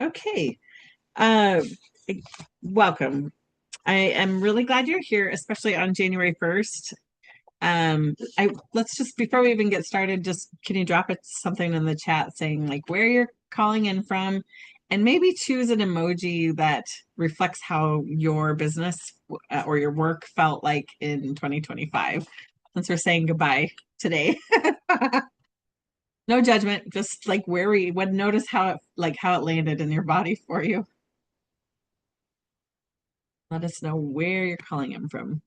Okay. Uh, Welcome. I am really glad you're here, especially on January 1st. I let's just before we even get started, just can you drop it something in the chat saying like where you're calling in from, and maybe choose an emoji that reflects how your business or your work felt like in 2025, since we're saying goodbye today. No judgment, just like where we would notice how it landed in your body for you. Let us know where you're calling him from.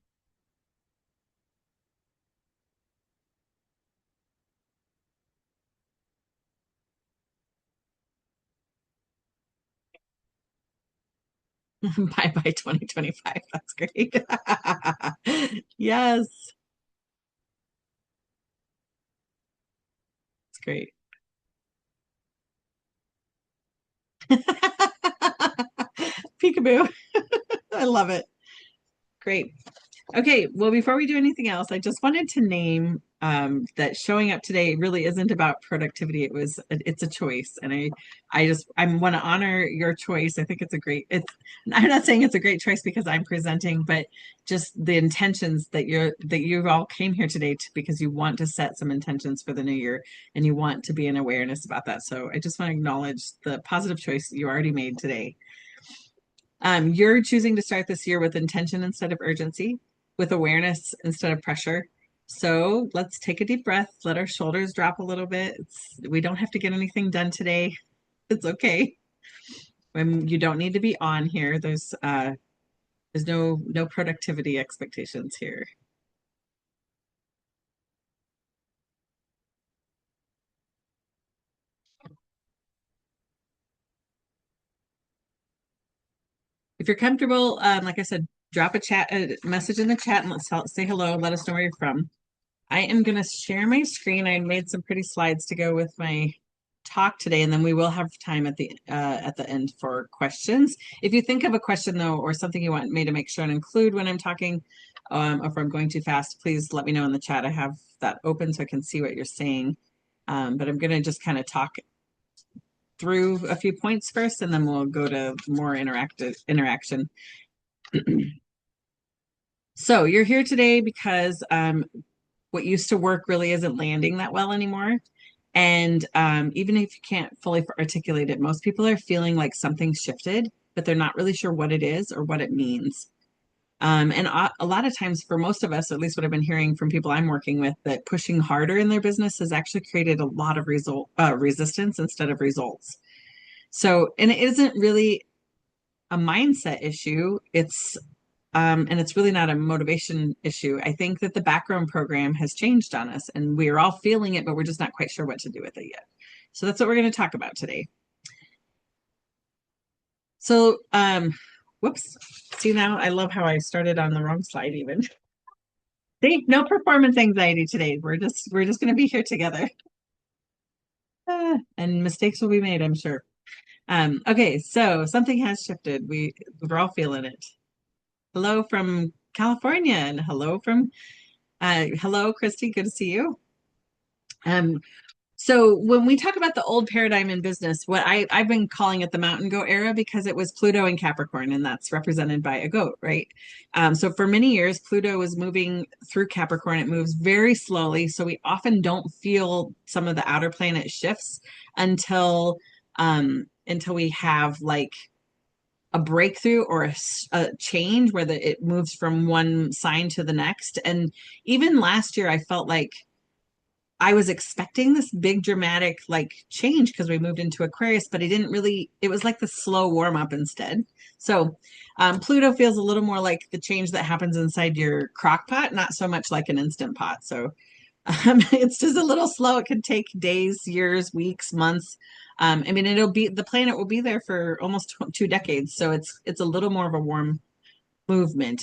Bye bye 2025. That's great. Yes, it's great. Peekaboo. I love it. Great. Okay, well, before we do anything else, I just wanted to name that showing up today really isn't about productivity. It's a choice, and I want to honor your choice. I think it's. I'm not saying it's a great choice because I'm presenting, but just the intentions that you all came here today to, because you want to set some intentions for the new year and you want to be in awareness about that. So I just want to acknowledge the positive choice you already made today. You're choosing to start this year with intention instead of urgency, with awareness instead of pressure. So let's take a deep breath, let our shoulders drop a little bit. We don't have to get anything done today. It's okay. You don't need to be on here. There's no productivity expectations here. If you're comfortable, like I said, drop a message in the chat and let's say hello. Let us know where you're from. I am going to share my screen. I made some pretty slides to go with my talk today, and then we will have time at the end for questions. If you think of a question though, or something you want me to make sure and include when I'm talking, or if I'm going too fast, please let me know in the chat. I have that open so I can see what you're saying. But I'm going to just kind of talk through a few points first, and then we'll go to more interactive interaction. So you're here today because what used to work really isn't landing that well anymore. And even if you can't fully articulate it, most people are feeling like something shifted, but they're not really sure what it is or what it means. And a lot of times, for most of us, at least what I've been hearing from people I'm working with, that pushing harder in their business has actually created a lot of resistance instead of results. So, and it isn't really a mindset issue. And it's really not a motivation issue. I think that the background program has changed on us and we're all feeling it, but we're just not quite sure what to do with it yet. So that's what we're going to talk about today. So, whoops. See now, I love how I started on the wrong slide even. See, no performance anxiety today. We're just going to be here together. And mistakes will be made, I'm sure. Okay, so something has shifted. We're all feeling it. Hello from California and hello, Christy. Good to see you. Um, so when we talk about the old paradigm in business, I've been calling it the mountain goat era because it was Pluto and Capricorn, and that's represented by a goat, right? So for many years, Pluto was moving through Capricorn. It moves very slowly, so we often don't feel some of the outer planet shifts until we have like a breakthrough or a change where it moves from one sign to the next. And even last year, I felt like I was expecting this big dramatic like change because we moved into Aquarius, but it was like the slow warm up instead. So Pluto feels a little more like the change that happens inside your crock pot, not so much like an instant pot. So it's just a little slow. It could take days, years, weeks, months. I mean, the planet will be there for almost 2 decades. So it's a little more of a warm movement.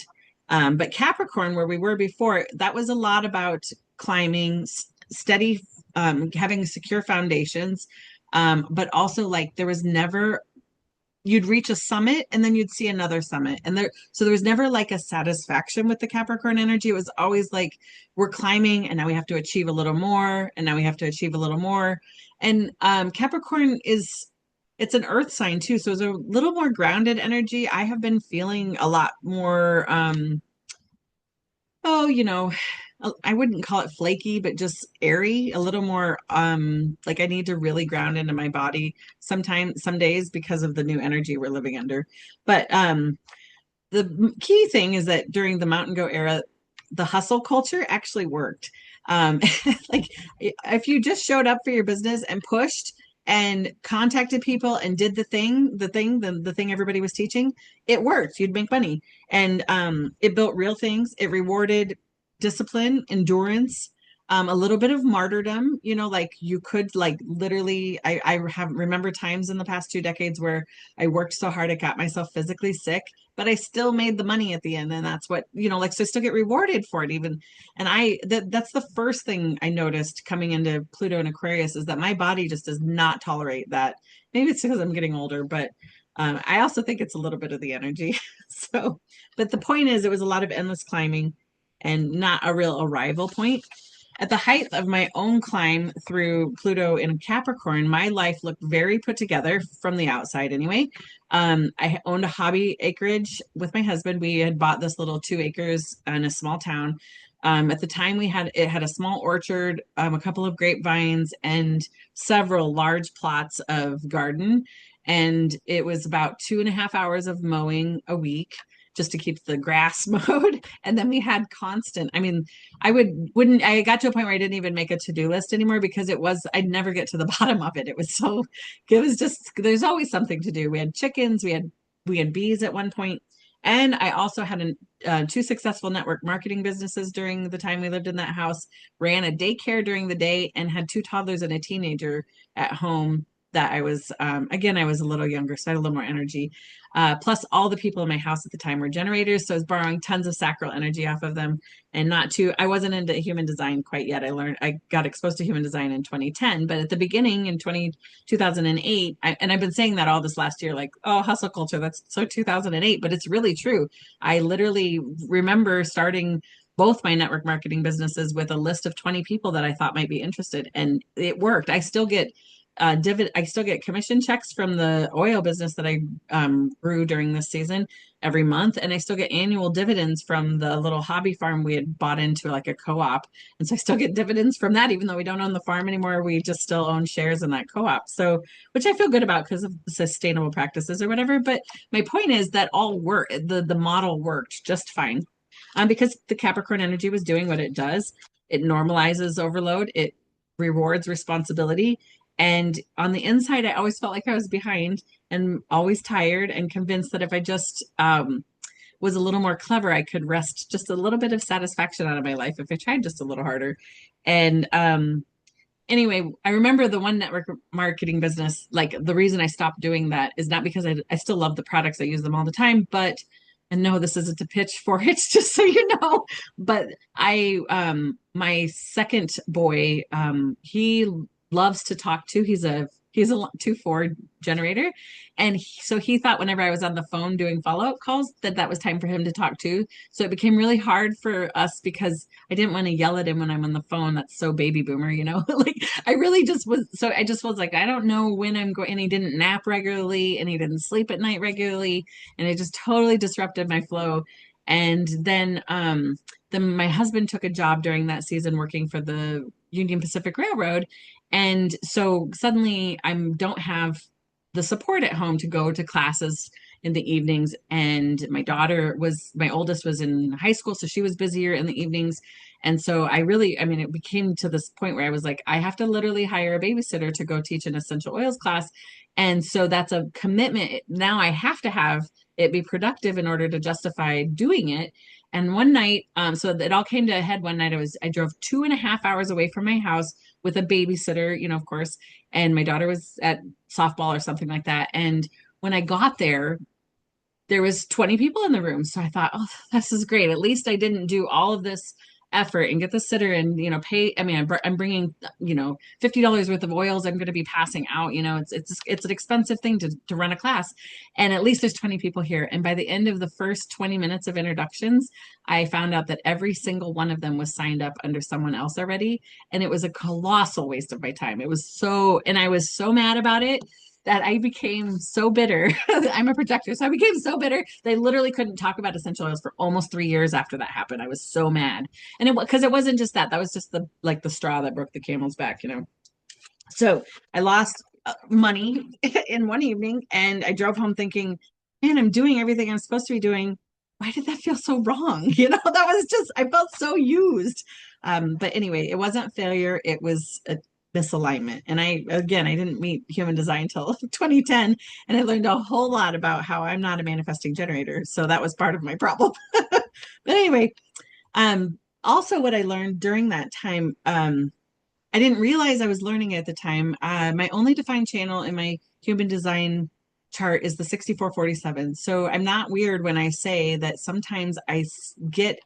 But Capricorn, where we were before, that was a lot about climbing, steady, having secure foundations. But also like there was never you'd reach a summit and then you'd see another summit. So there was never like a satisfaction with the Capricorn energy. It was always like we're climbing and now we have to achieve a little more and now we have to achieve a little more. And Capricorn is it's an earth sign too. So it's a little more grounded energy. I have been feeling a lot more, oh, I wouldn't call it flaky, but just airy, a little more, like I need to really ground into my body sometimes, some days because of the new energy we're living under. But, the key thing is that during the Mountain Goat era, the hustle culture actually worked. Um, like if you just showed up for your business and pushed and contacted people and did the thing everybody was teaching, it worked. You'd make money. And it built real things. It rewarded discipline, endurance, a little bit of martyrdom, like you could like literally, I have remember times in the past 2 decades where I worked so hard, I got myself physically sick, but I still made the money at the end. And that's what, like, so I still get rewarded for it even. And that's the first thing I noticed coming into Pluto and Aquarius is that my body just does not tolerate that. Maybe it's because I'm getting older, but I also think it's a little bit of the energy. So, but the point is, it was a lot of endless climbing and not a real arrival point. At the height of my own climb through Pluto in Capricorn, my life looked very put together from the outside anyway. I owned a hobby acreage with my husband. We had bought this little 2 acres in a small town. At the time, it had a small orchard, a couple of grapevines, and several large plots of garden. And it was about 2.5 hours of mowing a week just to keep the grass mowed. And then we had constant, I mean, I got to a point where I didn't even make a to-do list anymore because I'd never get to the bottom of it. It was just, there's always something to do. We had chickens, we had bees at one point. And I also had two successful network marketing businesses during the time we lived in that house, ran a daycare during the day, and had 2 toddlers and a teenager at home that again, I was a little younger, so I had a little more energy. Plus, all the people in my house at the time were generators, so I was borrowing tons of sacral energy off of them. And I wasn't into human design quite yet. I got exposed to human design in 2010, but at the beginning in 2008, and I've been saying that all this last year, like, oh, hustle culture, that's so 2008, but it's really true. I literally remember starting both my network marketing businesses with a list of 20 people that I thought might be interested, and it worked. I still get commission checks from the oil business that I grew during this season every month, and I still get annual dividends from the little hobby farm we had bought into, like a co-op. And so I still get dividends from that, even though we don't own the farm anymore. We just still own shares in that co-op. So, which I feel good about because of sustainable practices or whatever. But my point is that all work, the model worked just fine, because the Capricorn energy was doing what it does. It normalizes overload. It rewards responsibility. And on the inside, I always felt like I was behind and always tired and convinced that if I just was a little more clever, I could wrest just a little bit of satisfaction out of my life if I tried just a little harder. And anyway, I remember the one network marketing business, like the reason I stopped doing that is not because I still love the products, I use them all the time, but and no, this isn't a pitch for it, just so you know. But my second boy, he loves to talk to. He's a 2-4 generator, and so he thought whenever I was on the phone doing follow-up calls that was time for him to talk to. So it became really hard for us because I didn't want to yell at him when I'm on the phone. That's so baby boomer, like I just was like, I don't know when I'm going. And he didn't nap regularly, and he didn't sleep at night regularly, and it just totally disrupted my flow. And then my husband took a job during that season working for the Union Pacific Railroad. And so suddenly I don't have the support at home to go to classes in the evenings. And my oldest was in high school, so she was busier in the evenings. And so it became to this point where I was like, I have to literally hire a babysitter to go teach an essential oils class. And so that's a commitment. Now I have to have it be productive in order to justify doing it. And one night, so it all came to a head one night. I drove 2.5 hours away from my house with a babysitter, of course, and my daughter was at softball or something like that. And when I got there was 20 people in the room. So I thought, oh, this is great. At least I didn't do all of this effort and get the sitter and, pay. I mean, I'm bringing, $50 worth of oils I'm going to be passing out. It's an expensive thing to run a class. And at least there's 20 people here. And by the end of the first 20 minutes of introductions, I found out that every single one of them was signed up under someone else already. And it was a colossal waste of my time. And I was so mad about it that I became so bitter. I'm a projector, so I became so bitter. They literally couldn't talk about essential oils for almost 3 years after that happened. I was so mad, and because it wasn't just that. That was just the straw that broke the camel's back, you know. So I lost money in one evening, and I drove home thinking, man, I'm doing everything I'm supposed to be doing. Why did that feel so wrong? You know, that was just, I felt so used. But anyway, it wasn't failure, it was a misalignment. And I didn't meet human design until 2010, and I learned a whole lot about how I'm not a manifesting generator. So that was part of my problem. But anyway, also what I learned during that time, I didn't realize I was learning it at the time. My only defined channel in my human design chart is the 6447. So I'm not weird when I say that sometimes I get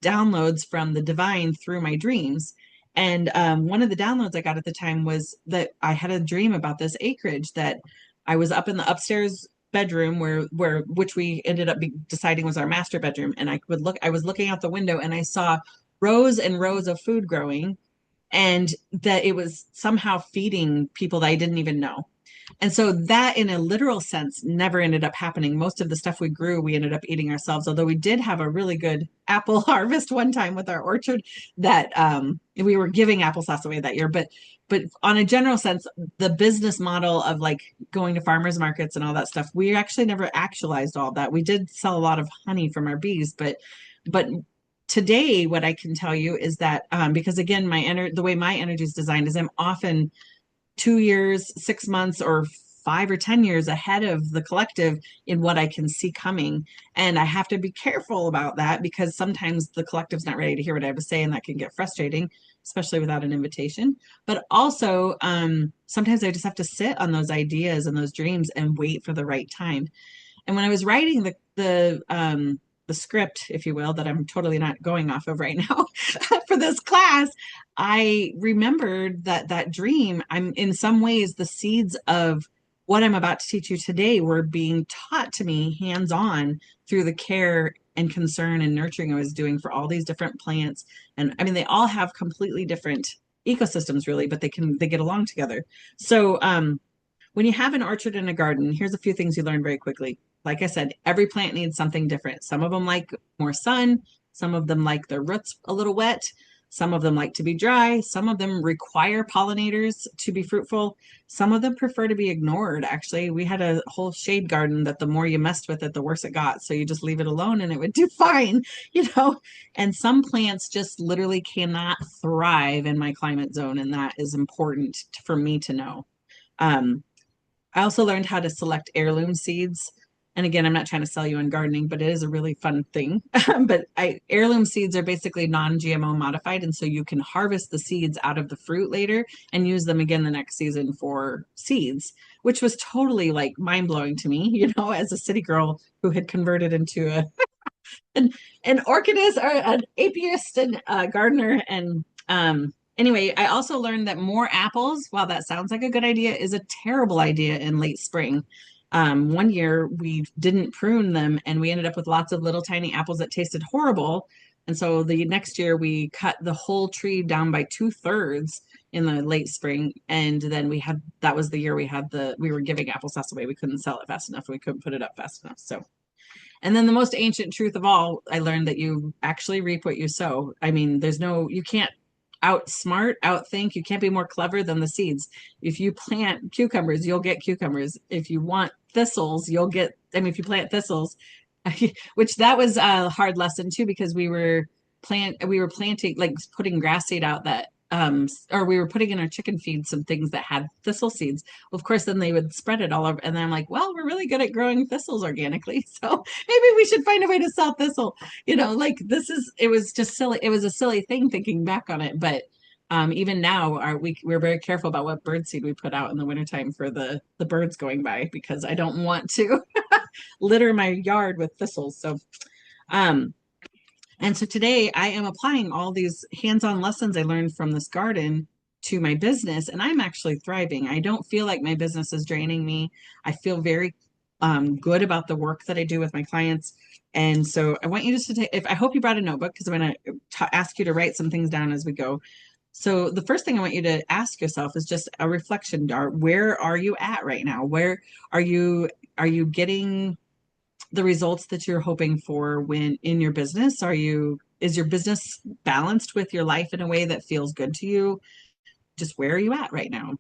downloads from the divine through my dreams. And one of the downloads I got at the time was that I had a dream about this acreage, that I was up in the upstairs bedroom which we ended up deciding was our master bedroom. And I was looking out the window and I saw rows and rows of food growing, and that it was somehow feeding people that I didn't even know. And so that, in a literal sense, never ended up happening. Most of the stuff we grew, we ended up eating ourselves, although we did have a really good apple harvest one time with our orchard that we were giving applesauce away that year. But on a general sense, the business model of like going to farmers markets and all that stuff, we actually never actualized all that. We did sell a lot of honey from our bees, but today what I can tell you is that because again, the way my energy is designed is I'm often 2 years, 6 months, or 5 or 10 years ahead of the collective in what I can see coming. And I have to be careful about that because sometimes the collective's not ready to hear what I have to say, and that can get frustrating, especially without an invitation. But also, sometimes I just have to sit on those ideas and those dreams and wait for the right time. And when I was writing the script, if you will, that I'm totally not going off of right now for this class, I remembered that dream. I'm in some ways the seeds of what I'm about to teach you today were being taught to me hands-on through the care and concern and nurturing I was doing for all these different plants. And I mean, they all have completely different ecosystems really, but they get along together. So when you have an orchard and a garden, here's a few things you learn very quickly. Like I said, every plant needs something different. Some of them like more sun. Some of them like their roots a little wet. Some of them like to be dry. Some of them require pollinators to be fruitful. Some of them prefer to be ignored. Actually, we had a whole shade garden that the more you messed with it, the worse it got. So you just leave it alone and it would do fine, you know. And some plants just literally cannot thrive in my climate zone. And that is important for me to know. I also learned how to select heirloom seeds. And again, I'm not trying to sell you on gardening, but it is a really fun thing. But heirloom seeds are basically non-GMO modified. And so you can harvest the seeds out of the fruit later and use them again the next season for seeds, which was totally like mind blowing to me, you know, as a city girl who had converted into an orchidist or an apiarist and gardener. And anyway, I also learned that more apples, while that sounds like a good idea, is a terrible idea in late spring. One year we didn't prune them and we ended up with lots of little tiny apples that tasted horrible. And so the next year we cut the whole tree down by 2/3 in the late spring. And then that was the year we were giving applesauce away. We couldn't sell it fast enough. We couldn't put it up fast enough. So, and then the most ancient truth of all, I learned that you actually reap what you sow. I mean, you can't outthink. You can't be more clever than the seeds. If you plant cucumbers, you'll get cucumbers. If you want thistles, if you plant thistles, which that was a hard lesson too, because we were planting, like putting grass seed out or we were putting in our chicken feed some things that had thistle seeds. Well, of course, then they would spread it all over. And then I'm like, well, we're really good at growing thistles organically. So maybe we should find a way to sell thistle, you know, like it was just silly. It was a silly thing thinking back on it. But even now we're very careful about what bird seed we put out in the wintertime for the birds going by, because I don't want to litter my yard with thistles. So, and so today I am applying all these hands-on lessons I learned from this garden to my business, and I'm actually thriving. I don't feel like my business is draining me. I feel very good about the work that I do with my clients. And so I want you just to I hope you brought a notebook, because I'm going to ask you to write some things down as we go. So the first thing I want you to ask yourself is just a reflection dart. Where are you at right now? Where are you are you getting the results that you're hoping for when in your business? Is your business balanced with your life in a way that feels good to you? Just where are you at right now?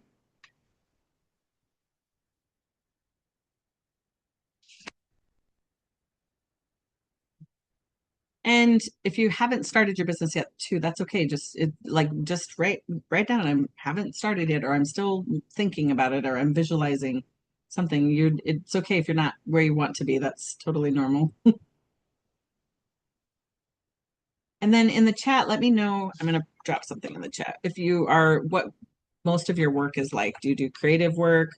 And if you haven't started your business yet, too, that's okay. Just write down I haven't started yet, or I'm still thinking about it, or I'm visualizing something. It's okay if you're not where you want to be. That's totally normal. And then in the chat, let me know. I'm gonna drop something in the chat. If you are what most of your work is like. Do you do creative work,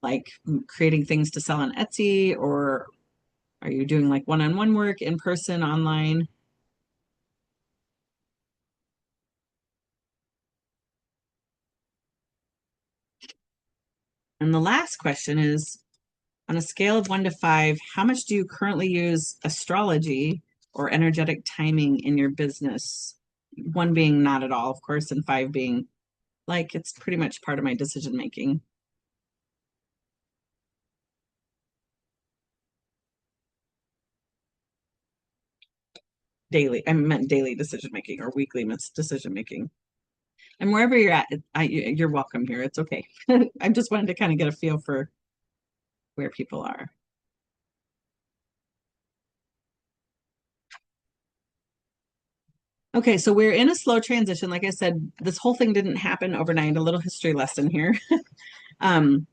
like creating things to sell on Etsy, or are you doing like one-on-one work in person, online? And the last question is, on a scale of 1 to 5, how much do you currently use astrology or energetic timing in your business? One being not at all, of course, and 5 being like it's pretty much part of my decision making daily. I meant daily decision making or weekly decision making. And wherever you're at, you're welcome here. It's okay. I just wanted to kind of get a feel for where people are. Okay, so we're in a slow transition. Like I said, this whole thing didn't happen overnight. A little history lesson here. Um,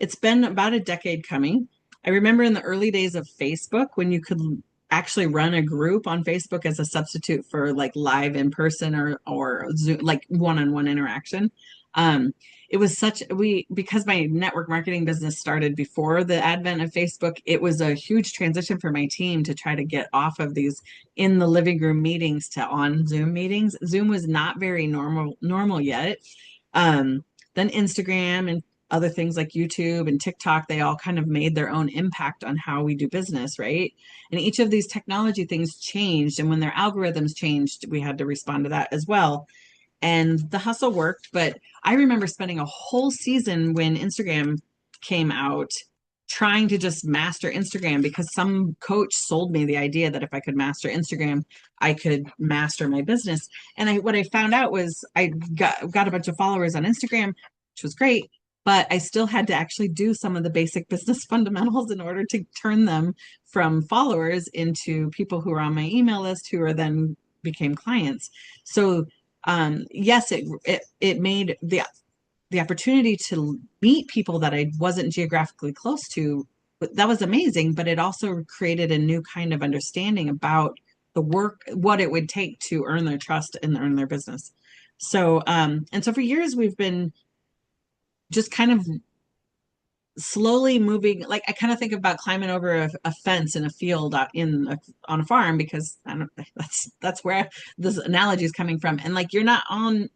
it's been about a decade coming. I remember in the early days of Facebook when you could actually run a group on Facebook as a substitute for like live in person or Zoom, like one-on-one interaction. It was such we because my network marketing business started before the advent of Facebook, it was a huge transition for my team to try to get off of these in the living room meetings to on Zoom meetings. Zoom was not very normal yet. Um, then Instagram and other things like YouTube and TikTok, they all kind of made their own impact on how we do business, right? And each of these technology things changed. And when their algorithms changed, we had to respond to that as well. And the hustle worked. But I remember spending a whole season when Instagram came out trying to just master Instagram because some coach sold me the idea that if I could master Instagram, I could master my business. And what I found out was I got a bunch of followers on Instagram, which was great, but I still had to actually do some of the basic business fundamentals in order to turn them from followers into people who are on my email list who are then became clients. So yes, it made the opportunity to meet people that I wasn't geographically close to. That was amazing, but it also created a new kind of understanding about the work, what it would take to earn their trust and earn their business. So, and so for years we've been just kind of slowly moving. Like I kind of think about climbing over a fence in a field on a farm because I don't that's where this analogy is coming from. And like you're not on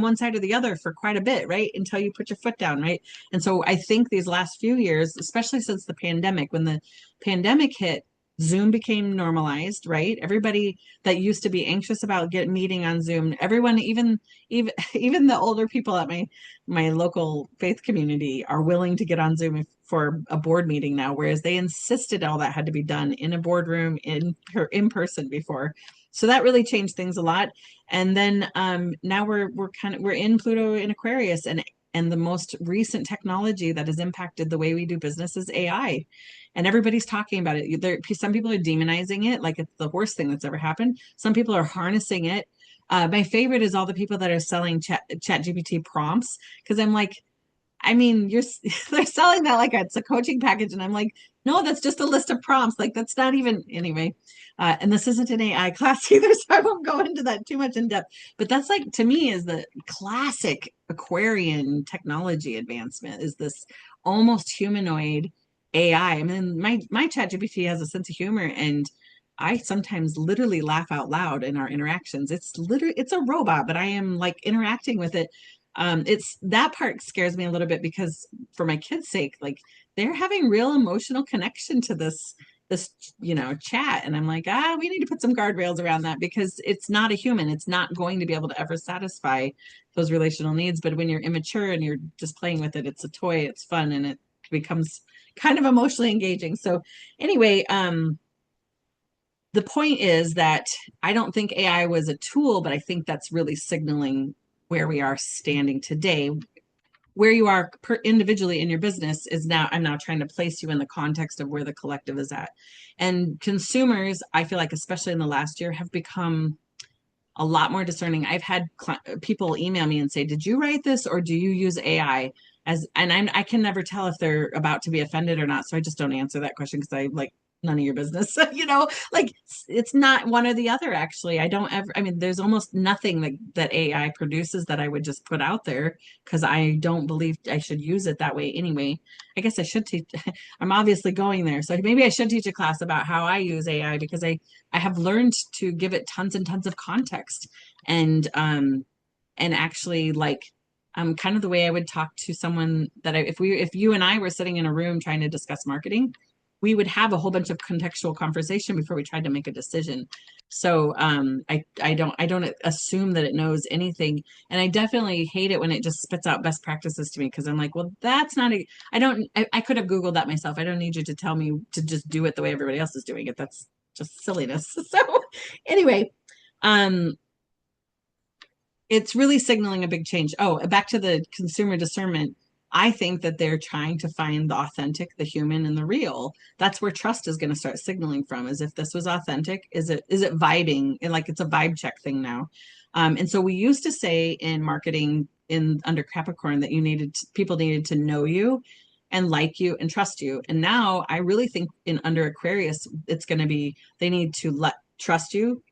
one side or the other for quite a bit, right? Until you put your foot down, right? And so I think these last few years, especially since the pandemic, when the pandemic hit, Zoom became normalized, right? Everybody that used to be anxious about getting meeting on Zoom, everyone, even the older people at my local faith community are willing to get on Zoom for a board meeting now, whereas they insisted all that had to be done in a boardroom in person before. So that really changed things a lot. And then now we're in Pluto in Aquarius, and the most recent technology that has impacted the way we do business is AI. And everybody's talking about it. Some people are demonizing it like it's the worst thing that's ever happened. Some people are harnessing it. My favorite is all the people that are selling chat GPT prompts because I'm like, I mean, they're selling that like it's a coaching package, and I'm like, no, that's just a list of prompts. Like that's not even anyway. And this isn't an AI class either, so I won't go into that too much in depth. But that's like to me is the classic Aquarian technology advancement is this almost humanoid AI. I mean, my chat GPT has a sense of humor, and I sometimes literally laugh out loud in our interactions. It's a robot, but I am like interacting with it. It's that part scares me a little bit because for my kids' sake, like they're having real emotional connection to this this, chat. And I'm like, we need to put some guardrails around that because it's not a human. It's not going to be able to ever satisfy those relational needs. But when you're immature and you're just playing with it, it's a toy, it's fun, and it becomes kind of emotionally engaging. So anyway, the point is that I don't think AI was a tool, but I think that's really signaling where we are standing today. Where you are individually in your business is now, I'm now trying to place you in the context of where the collective is at. And consumers, I feel like, especially in the last year, have become a lot more discerning. I've had people email me and say, "Did you write this or do you use AI?" I can never tell if they're about to be offended or not, so I just don't answer that question because I like none of your business. Like it's not one or the other. Actually, I don't ever. I mean, there's almost nothing that AI produces that I would just put out there because I don't believe I should use it that way anyway. I guess I should teach. I'm obviously going there, so maybe I should teach a class about how I use AI because I have learned to give it tons and tons of context and actually like kind of the way I would talk to someone that if you and I were sitting in a room trying to discuss marketing, we would have a whole bunch of contextual conversation before we tried to make a decision. So I don't assume that it knows anything, and I definitely hate it when it just spits out best practices to me because I'm like, well, that's not a. I could have Googled that myself. I don't need you to tell me to just do it the way everybody else is doing it. That's just silliness. So anyway, um, it's really signaling a big change. Oh, back to the consumer discernment. I think that they're trying to find the authentic, the human, and the real. That's where trust is going to start signaling from. Is if this was authentic, is it vibing? And like it's a vibe check thing now. And so we used to say in marketing in under Capricorn that people needed to know you and like you and trust you. And now I really think in under Aquarius, it's going to be they need to trust you,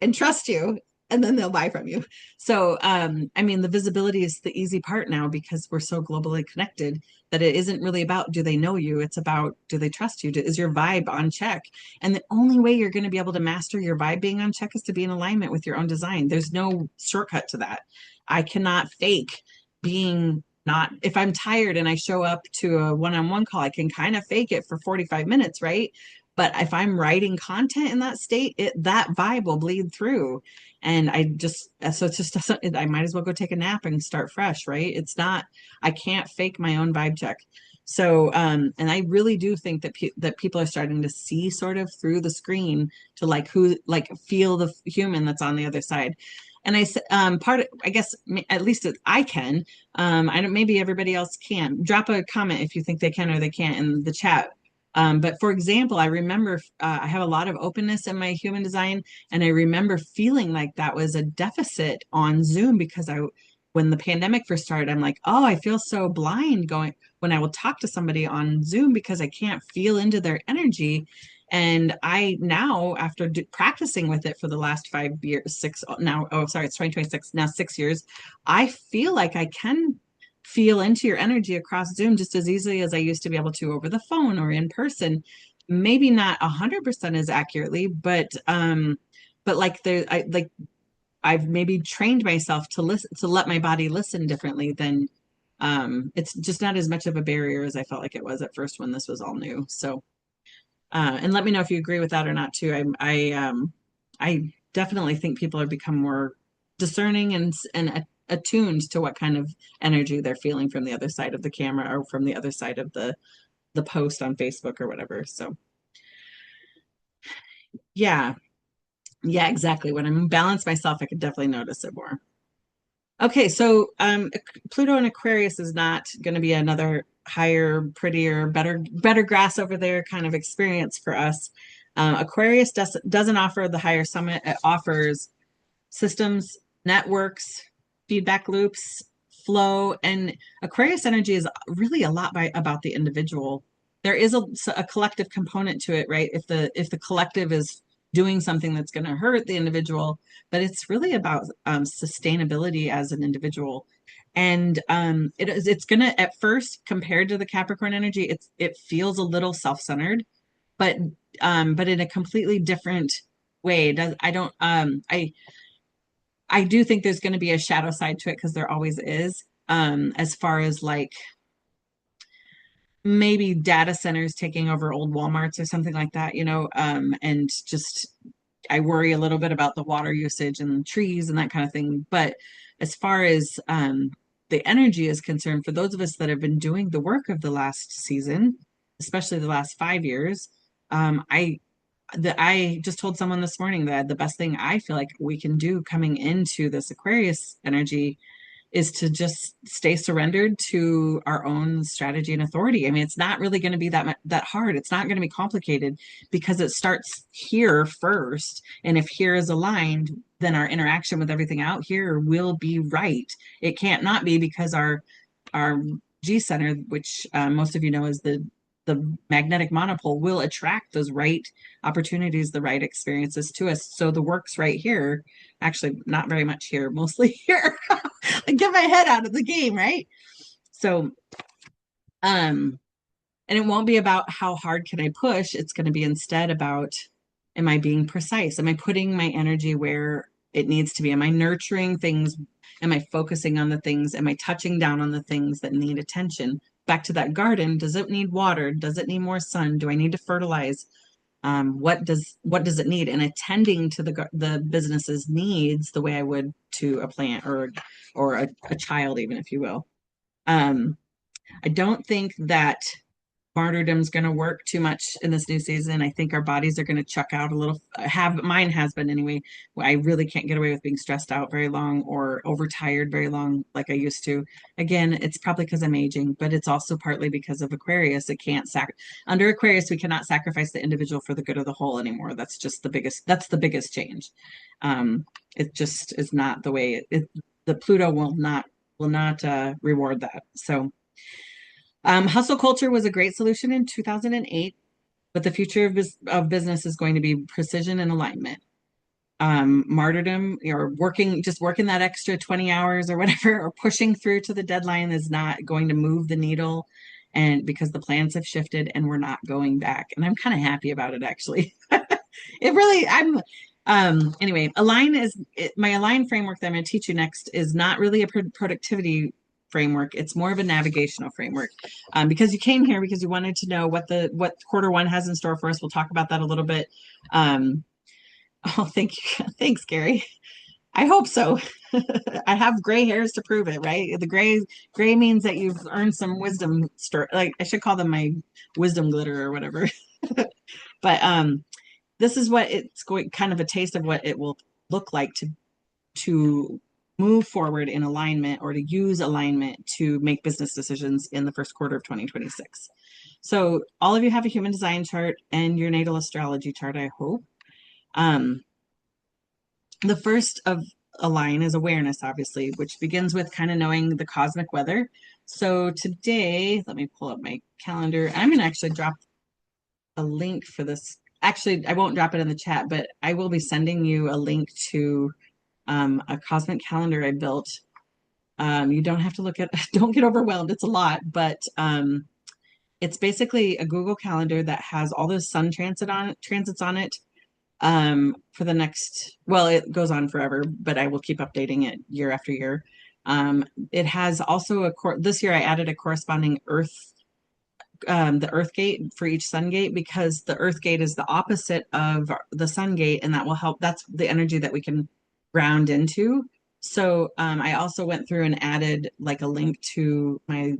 and trust you, and then they'll buy from you. So, I mean, the visibility is the easy part now because we're so globally connected that it isn't really about do they know you? It's about do they trust you? Is your vibe on check? And the only way you're going to be able to master your vibe being on check is to be in alignment with your own design. There's no shortcut to that. I cannot fake being not, if I'm tired and I show up to a one-on-one call, I can kind of fake it for 45 minutes, right? But if I'm writing content in that state, that vibe will bleed through. And so it's just, I might as well go take a nap and start fresh, right? It's not, I can't fake my own vibe check. So, and I really do think that people are starting to see sort of through the screen to like feel the human that's on the other side. And I guess at least I can, I don't, maybe everybody else can drop a comment if you think they can or they can't in the chat. But for example, I remember I have a lot of openness in my human design, and I remember feeling like that was a deficit on Zoom because when the pandemic first started, I'm like, oh, I feel so blind going when I will talk to somebody on Zoom because I can't feel into their energy. And I now, after practicing with it for the last 5 years, now, oh, sorry, it's 2026, now 6 years, I feel like I can feel into your energy across Zoom just as easily as I used to be able to over the phone or in person. Maybe not 100% as accurately, but like I've maybe trained myself to listen, to let my body listen differently than it's just not as much of a barrier as I felt like it was at first when this was all new. So and let me know if you agree with that or not too. I definitely think people have become more discerning and attuned to what kind of energy they're feeling from the other side of the camera or from the other side of the post on Facebook or whatever. So yeah, yeah, exactly. When I'm balanced myself, I could definitely notice it more. Okay, so Pluto and Aquarius is not going to be another higher, prettier, better grass over there kind of experience for us. Aquarius doesn't offer the higher summit. It offers systems, networks, feedback loops, flow, and Aquarius energy is really a lot about the individual. There is a collective component to it, right? If the collective is doing something that's going to hurt the individual, but it's really about sustainability as an individual. And it's going to, at first, compared to the Capricorn energy, it feels a little self-centered, but in a completely different way. I do think there's going to be a shadow side to it because there always is. As far as like maybe data centers taking over old Walmarts or something like that, and just I worry a little bit about the water usage and trees and that kind of thing. But as far as the energy is concerned, for those of us that have been doing the work of the last season, especially the last 5 years, I just told someone this morning that the best thing I feel like we can do coming into this Aquarius energy is to just stay surrendered to our own strategy and authority. I mean, it's not really going to be that hard. It's not going to be complicated because it starts here first. And if here is aligned, then our interaction with everything out here will be right. It can't not be because our G center, which most of you know is the magnetic monopole, will attract those right opportunities, the right experiences to us. So the work's right here. Actually, not very much here, mostly here. I get my head out of the game, right? So, and it won't be about how hard can I push. It's going to be instead about, am I being precise? Am I putting my energy where it needs to be? Am I nurturing things? Am I focusing on the things? Am I touching down on the things that need attention? Back to that garden, does it need water? Does it need more sun? Do I need to fertilize? What does it need? And attending to the business's needs the way I would to a plant or a child, even if you will. I don't think that martyrdom's going to work too much in this new season. I think our bodies are going to chuck out a little. Have mine has been anyway. I really can't get away with being stressed out very long or overtired very long like I used to. Again, it's probably because I'm aging, but it's also partly because of Aquarius. It can't under Aquarius we cannot sacrifice the individual for the good of the whole anymore. That's just the biggest. That's the biggest change. It just is not the way the Pluto will not reward that. So hustle culture was a great solution in 2008, but the future of business is going to be precision and alignment. Martyrdom or just working that extra 20 hours or whatever, or pushing through to the deadline is not going to move the needle. And because the plans have shifted and we're not going back. And I'm kind of happy about it, actually. Anyway, my align framework that I'm going to teach you next is not really a productivity framework. It's more of a navigational framework. Because you came here because you wanted to know what quarter one has in store for us. We'll talk about that a little bit. Oh, thank you. Thanks, Gary. I hope so. I have gray hairs to prove it, right? The gray means that you've earned some wisdom. Like I should call them my wisdom glitter or whatever. But this is what it's going, kind of a taste of what it will look like to move forward in alignment or to use alignment to make business decisions in the first quarter of 2026. So all of you have a human design chart and your natal astrology chart, I hope. The first of align is awareness, obviously, which begins with kind of knowing the cosmic weather. So today, let me pull up my calendar. I'm going to actually drop a link for this. Actually, I won't drop it in the chat, but I will be sending you a link to a cosmic calendar I built. You don't have to don't get overwhelmed. It's a lot, but it's basically a Google Calendar that has all those sun transits on it for the next, well, it goes on forever, but I will keep updating it year after year. It has also this year I added a corresponding the Earth gate for each sun gate, because the Earth gate is the opposite of the sun gate, and that will help. That's the energy that we can ground into. So I also went through and added like a link to my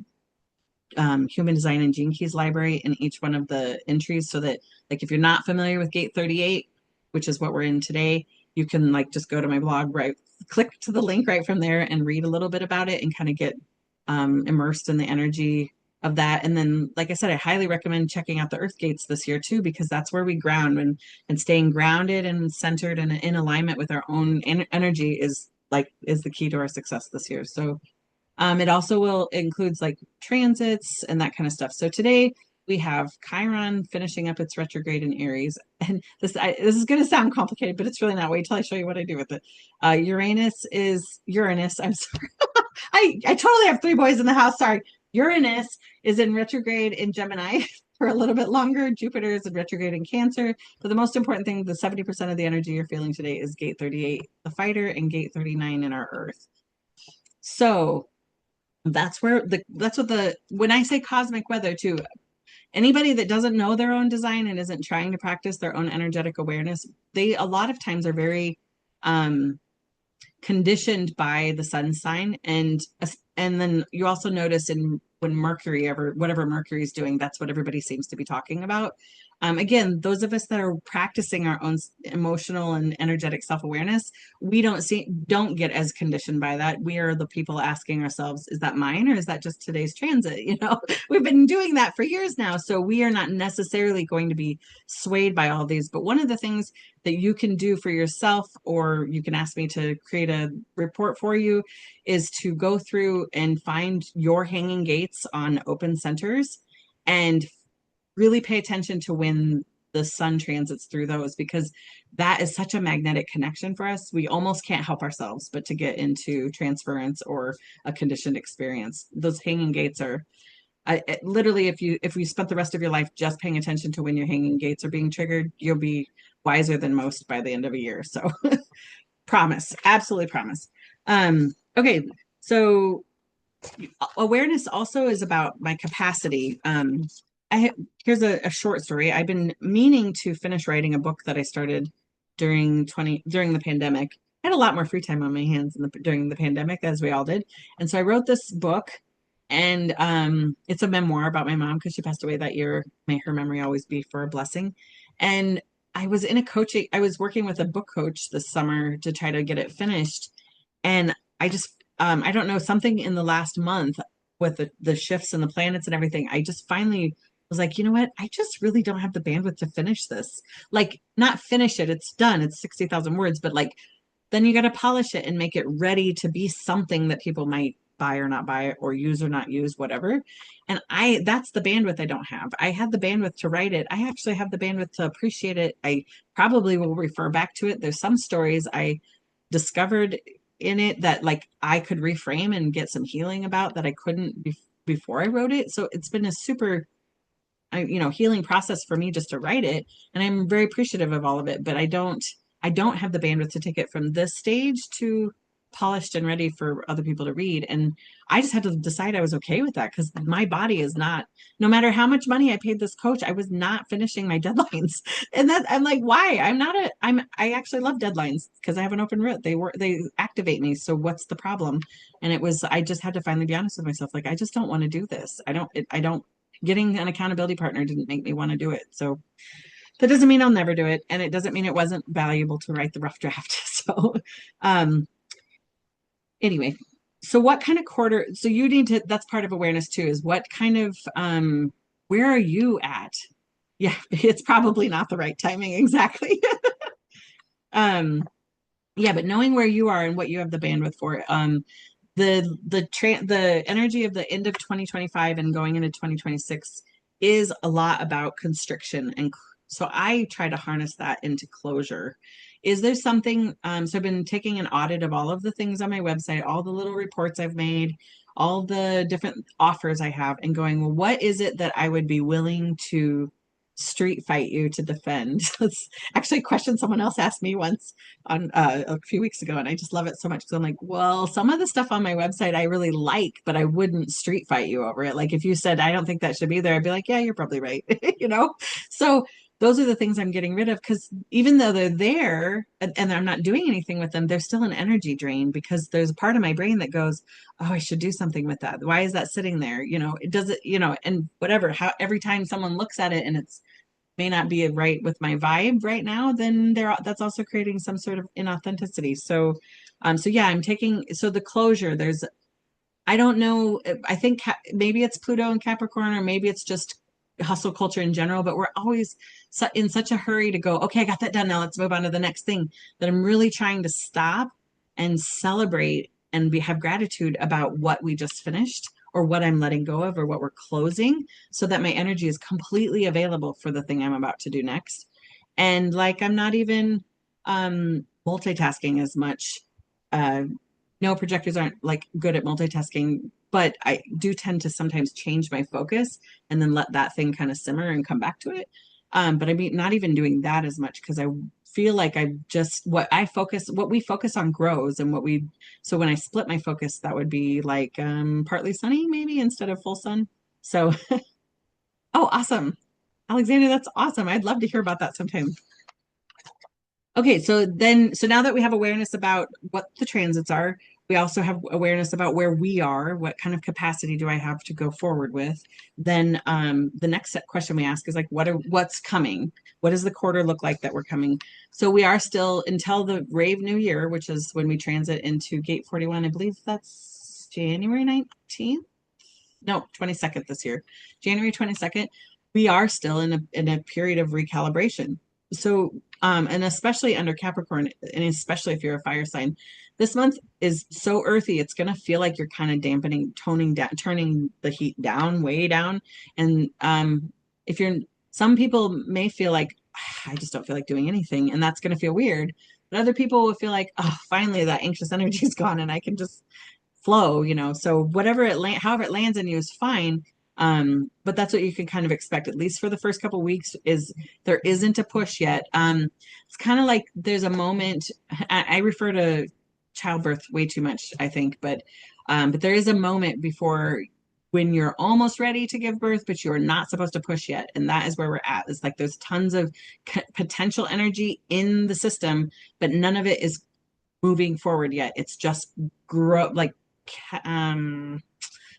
human design and gene keys library in each one of the entries, so that like if you're not familiar with gate 38, which is what we're in today, you can like just go to my blog, right, click to the link right from there and read a little bit about it and kind of get immersed in the energy of that. And then, like I said, I highly recommend checking out the Earth gates this year too, because that's where we ground, and staying grounded and centered and in alignment with our own energy is the key to our success this year. So it also includes like transits and that kind of stuff. So today we have Chiron finishing up its retrograde in Aries. And this is going to sound complicated, but it's really not. Wait till I show you what I do with it. Uranus. I'm sorry. I totally have three boys in the house. Sorry. Uranus is in retrograde in Gemini for a little bit longer. Jupiter is in retrograde in Cancer. But the most important thing, the 70% of the energy you're feeling today is gate 38, the fighter, and gate 39 in our Earth. So That's what the when I say cosmic weather too, anybody that doesn't know their own design and isn't trying to practice their own energetic awareness, they a lot of times are very um conditioned by the sun sign. And then you also notice in when Mercury, ever whatever Mercury is doing, that's what everybody seems to be talking about. Again, those of us that are practicing our own emotional and energetic self-awareness, we don't get as conditioned by that. We are the people asking ourselves, is that mine or is that just today's transit? We've been doing that for years now, so we are not necessarily going to be swayed by all these. But one of the things that you can do for yourself, or you can ask me to create a report for you, is to go through and find your hanging gates on open centers and really pay attention to when the sun transits through those, because that is such a magnetic connection for us. We almost can't help ourselves but to get into transference or a conditioned experience. Those hanging gates are literally, if you spent the rest of your life just paying attention to when your hanging gates are being triggered, you'll be wiser than most by the end of a year. So promise, absolutely promise. Okay, so awareness also is about my capacity. Here's a short story. I've been meaning to finish writing a book that I started during the pandemic. I had a lot more free time on my hands during the pandemic, as we all did, and so I wrote this book. And it's a memoir about my mom because she passed away that year. May her memory always be for a blessing. And I was working with a book coach this summer to try to get it finished. And I don't know, something in the last month with the shifts and the planets and everything, I just finally was like, you know what? I just really don't have the bandwidth to finish this. Like, not finish it, it's done, it's 60,000 words, but like, then you got to polish it and make it ready to be something that people might buy or not buy or use or not use, whatever. And that's the bandwidth I don't have. I had the bandwidth to write it. I actually have the bandwidth to appreciate it. I probably will refer back to it. There's some stories I discovered in it that like I could reframe and get some healing about that I couldn't before I wrote it. So it's been a super healing process for me just to write it, and I'm very appreciative of all of it. But I don't have the bandwidth to take it from this stage to polished and ready for other people to read. And I just had to decide I was okay with that, because my body is not, no matter how much money I paid this coach, I was not finishing my deadlines. And that I'm like, why? I actually love deadlines because I have an open route. They activate me. So what's the problem? And I just had to finally be honest with myself. Like, I just don't want to do this. I don't Getting an accountability partner didn't make me want to do it. So that doesn't mean I'll never do it. And it doesn't mean it wasn't valuable to write the rough draft. So, um, anyway, so what kind of quarter, so you need to, that's part of awareness too, is what kind of, where are you at? Yeah, it's probably not the right timing. Exactly. um, yeah, but knowing where you are and what you have the bandwidth for, the energy of the end of 2025 and going into 2026 is a lot about constriction, and so I try to harness that into closure. Is there something, so I've been taking an audit of all of the things on my website, all the little reports I've made, all the different offers I have, and going, well, what is it that I would be willing to street fight you to defend? That's actually a question someone else asked me once on a few weeks ago, and I just love it so much because I'm like, well, some of the stuff on my website I really like, but I wouldn't street fight you over it. Like, if you said I don't think that should be there, I'd be like, yeah, you're probably right. So those are the things I'm getting rid of, because even though they're there and I'm not doing anything with them, they're still an energy drain, because there's a part of my brain that goes, oh, I should do something with that. Why is that sitting there? It does it, and whatever, how every time someone looks at it and it's may not be right with my vibe right now, then that's also creating some sort of inauthenticity. So yeah, so the closure, I don't know, I think maybe it's Pluto and Capricorn, or maybe it's just hustle culture in general, but we're always in such a hurry to go, okay, I got that done, now let's move on to the next thing, that I'm really trying to stop and celebrate and have gratitude about what we just finished, or what I'm letting go of, or what we're closing, so that my energy is completely available for the thing I'm about to do next. And like, I'm not even multitasking as much. No, projectors aren't like good at multitasking, but I do tend to sometimes change my focus and then let that thing kind of simmer and come back to it. But I mean, not even doing that as much because I feel like I just what we focus on grows, and so when I split my focus, that would be like partly sunny maybe instead of full sun. So, oh, awesome. Alexander, that's awesome. I'd love to hear about that sometime. Okay, so now that we have awareness about what the transits are, we also have awareness about where we are, what kind of capacity do I have to go forward with. Then the next question we ask is like, what's coming? What does the quarter look like that we're coming? So we are still until the Rave New Year, which is when we transit into Gate 41. I believe that's January 19th. No, 22nd this year, January 22nd. We are still in a period of recalibration. So, and especially under Capricorn, and especially if you're a fire sign, this month is so earthy. It's going to feel like you're kind of dampening, toning down, turning the heat down, way down. And if you're, some people may feel like, I just don't feel like doing anything. And that's going to feel weird. But other people will feel like, oh, finally that anxious energy is gone and I can just flow, so whatever however it lands in you is fine. But that's what you can kind of expect, at least for the first couple of weeks, is there isn't a push yet. It's kind of like there's a moment. I refer to childbirth way too much, I think, but there is a moment before when you're almost ready to give birth, but you're not supposed to push yet. And that is where we're at. It's like there's tons of potential energy in the system, but none of it is moving forward yet. It's just um,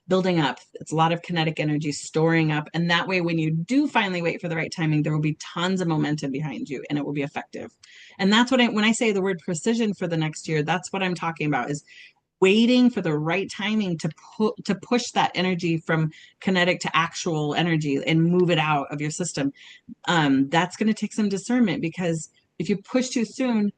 building up. It's a lot of kinetic energy storing up. And that way, when you do finally wait for the right timing, there will be tons of momentum behind you and it will be effective. And that's when I say the word precision for the next year, that's what I'm talking about, is waiting for the right timing to push that energy from kinetic to actual energy and move it out of your system. That's going to take some discernment, because if you push too soon,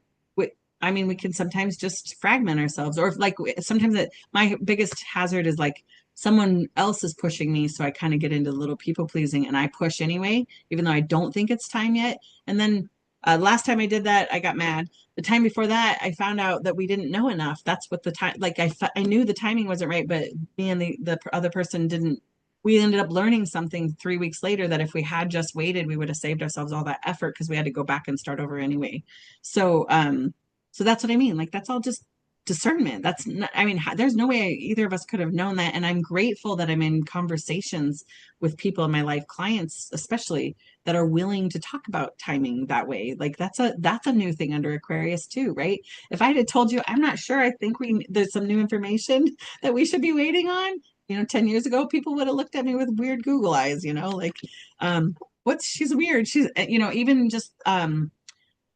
I mean, we can sometimes just fragment ourselves, or like sometimes my biggest hazard is like someone else is pushing me. So I kind of get into little people pleasing and I push anyway, even though I don't think it's time yet. And then last time I did that, I got mad. The time before that, I found out that we didn't know enough. That's what the time, like I knew the timing wasn't right, but me and the other person didn't. We ended up learning something 3 weeks later that if we had just waited, we would have saved ourselves all that effort because we had to go back and start over anyway. So, so that's what I mean. Like, that's all just discernment. That's not, I mean, there's no way either of us could have known that. And I'm grateful that I'm in conversations with people in my life, clients especially, that are willing to talk about timing that way. Like that's a new thing under Aquarius too, right? If I had told you, I'm not sure, I think there's some new information that we should be waiting on. 10 years ago, people would have looked at me with weird Google eyes, like, she's weird. She's, even just,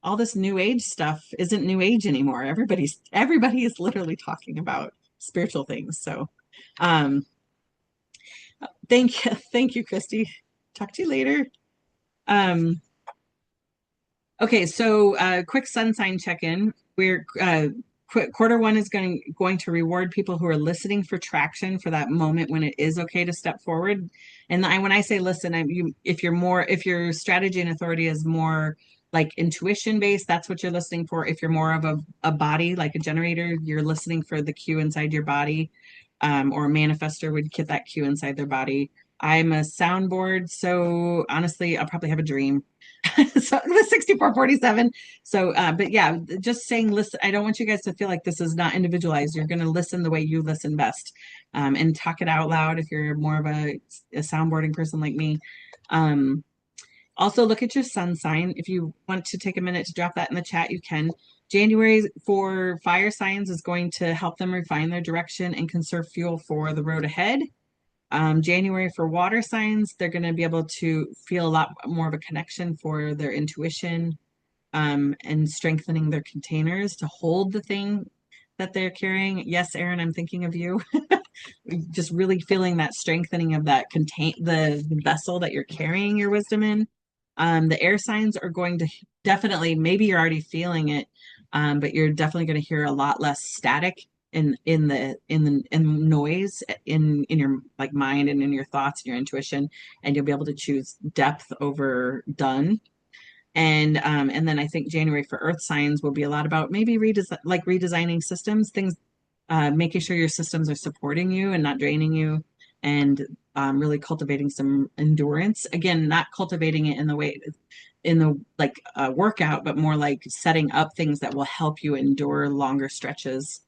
all this new age stuff isn't new age anymore. Everybody is literally talking about spiritual things. So um thank you, Christy. Talk to you later. um okay, so quick sun sign check-in. We're quarter one is going to reward people who are listening for traction, for that moment when it is okay to step forward. And when I say listen, if your strategy and authority is more like intuition based, that's what you're listening for. If you're more of a body, like a generator, you're listening for the cue inside your body. Or a manifester would get that cue inside their body. I'm a soundboard, so honestly, I'll probably have a dream. So the 6447. So, but yeah, just saying, listen, I don't want you guys to feel like this is not individualized. You're going to listen the way you listen best, and talk it out loud if you're more of a soundboarding person like me. Also, look at your sun sign. If you want to take a minute to drop that in the chat, you can. January for fire signs is going to help them refine their direction and conserve fuel for the road ahead. January for water signs, they're going to be able to feel a lot more of a connection for their intuition, and strengthening their containers to hold the thing that they're carrying. Yes, Aaron, I'm thinking of you. Just really feeling that strengthening of the vessel that you're carrying your wisdom in. The air signs are going to definitely, maybe you're already feeling it, but you're definitely going to hear a lot less static in noise in your like mind and in your thoughts and your intuition, and you'll be able to choose depth over done. And then I think January for earth signs will be a lot about maybe redesigning systems, things, making sure your systems are supporting you and not draining you. and really cultivating some endurance. Again, not cultivating it in the way in the like workout, but more like setting up things that will help you endure longer stretches.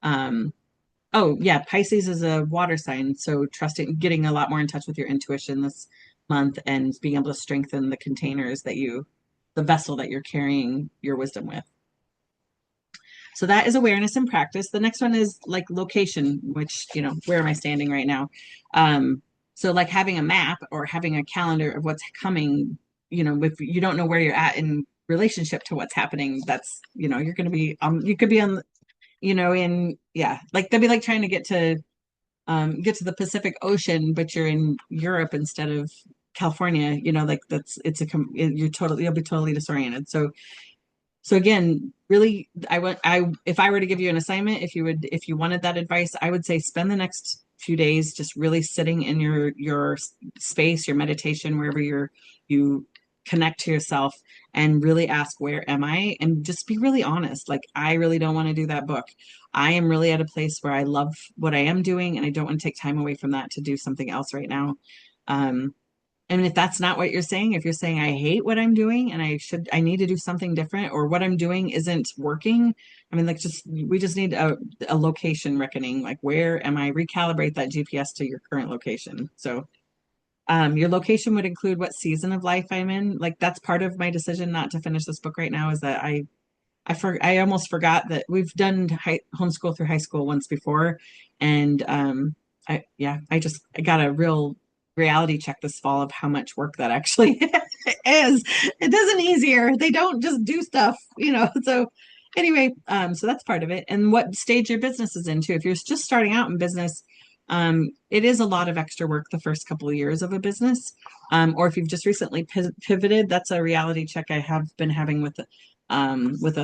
Um, oh yeah, Pisces is a water sign, so trusting, getting a lot more in touch with your intuition this month and being able to strengthen the containers that you, the vessel that you're carrying your wisdom with. So that is awareness and practice. The next one is like location, which, where am I standing right now? So like having a map or having a calendar of what's coming, if you don't know where you're at in relationship to what's happening, that's, you're going to be, you could be on, yeah, like that'd be like trying to get to the Pacific Ocean, but you're in Europe instead of California, like you'll be totally disoriented. So again, really, if I were to give you an assignment, if you wanted that advice, I would say spend the next few days just really sitting in your space, your meditation, wherever you connect to yourself and really ask, where am I? And just be really honest. Like, I really don't want to do that book. I am really at a place where I love what I am doing and I don't want to take time away from that to do something else right now. Um, and if that's not what you're saying, if you're saying, I hate what I'm doing and I need to do something different, or what I'm doing isn't working, I mean, like, we just need a location reckoning. Like, where am I? Recalibrate that GPS to your current location. So, your location would include what season of life I'm in. Like, that's part of my decision not to finish this book right now, is that I almost forgot that we've done homeschool through high school once before, and I got a real reality check this fall of how much work that actually is. It isn't easier. They don't just do stuff. So anyway, so that's part of it, and what stage your business is into. If you're just starting out in business, it is a lot of extra work the first couple of years of a business. Or if you've just recently pivoted, that's a reality check I have been having with a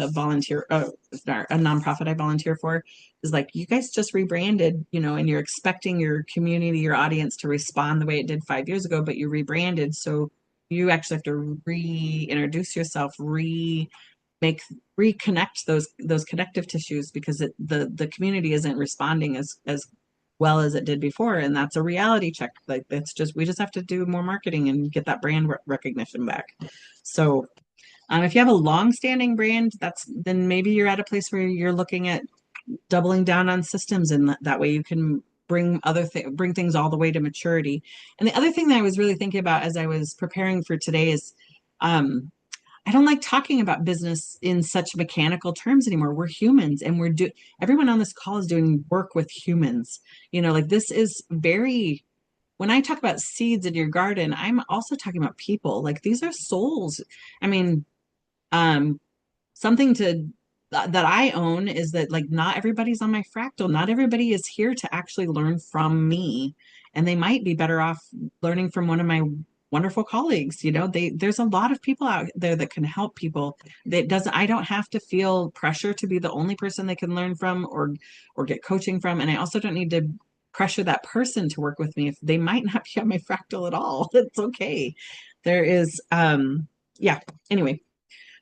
volunteer, a nonprofit I volunteer for, is like, you guys just rebranded, and you're expecting your community, your audience to respond the way it did 5 years ago, but you rebranded. So you actually have to reintroduce yourself, make reconnect those connective tissues, because the community isn't responding as well as it did before. And that's a reality check. Like, we just have to do more marketing and get that brand recognition back. So if you have a long-standing brand, then maybe you're at a place where you're looking at doubling down on systems, and that way you can bring things all the way to maturity. And the other thing that I was really thinking about as I was preparing for today is, I don't like talking about business in such mechanical terms anymore. We're humans, and everyone on this call is doing work with humans. Like, this is very, when I talk about seeds in your garden, I'm also talking about people. Like, these are souls. I mean, um, something that I own is that, like, not everybody's on my fractal. Not everybody is here to actually learn from me, and they might be better off learning from one of my wonderful colleagues. There's a lot of people out there that can help people. I don't have to feel pressure to be the only person they can learn from or get coaching from, and I also don't need to pressure that person to work with me if they might not be on my fractal at all. It's okay. There is yeah, anyway.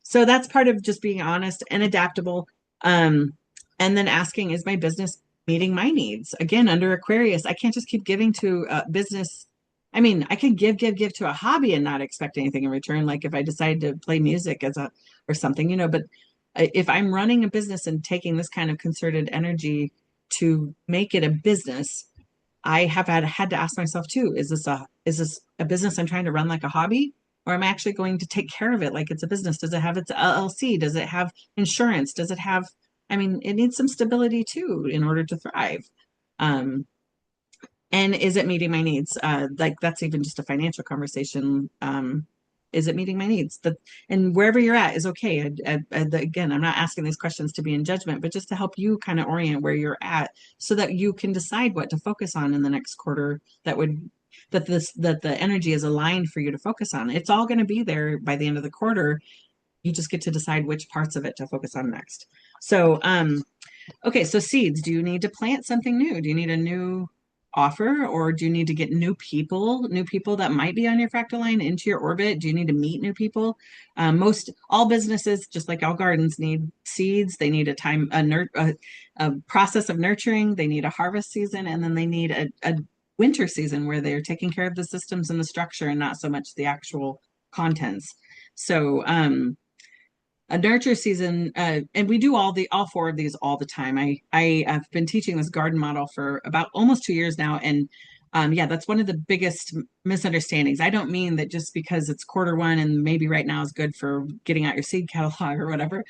So that's part of just being honest and adaptable. Um, and then asking, is my business meeting my needs? Again, under Aquarius, I can't just keep giving to business. I mean, I could give to a hobby and not expect anything in return. Like, if I decide to play music or something, but if I'm running a business and taking this kind of concerted energy to make it a business, I have had to ask myself too, is this a business I'm trying to run like a hobby? Or am I actually going to take care of it like it's a business? Does it have its LLC? Does it have insurance? Does it have, I mean, it needs some stability too in order to thrive. Um, and is it meeting my needs? Like, that's even just a financial conversation. Is it meeting my needs? And wherever you're at is okay. Again, I'm not asking these questions to be in judgment, but just to help you kind of orient where you're at, so that you can decide what to focus on in the next quarter. That the energy is aligned for you to focus on. It's all going to be there by the end of the quarter. You just get to decide which parts of it to focus on next. So, okay, so seeds. Do you need to plant something new? Do you need a new offer, or do you need to get new people that might be on your fractal line into your orbit? Do you need to meet new people? All businesses, just like all gardens, need seeds. They need a process of nurturing. They need a harvest season, and then they need a winter season where they're taking care of the systems and the structure and not so much the actual contents. So a nurture season, and we do all four of these all the time. I have been teaching this garden model for about almost 2 years now, and yeah, that's one of the biggest misunderstandings. I don't mean that just because it's quarter 1 and maybe right now is good for getting out your seed catalog or whatever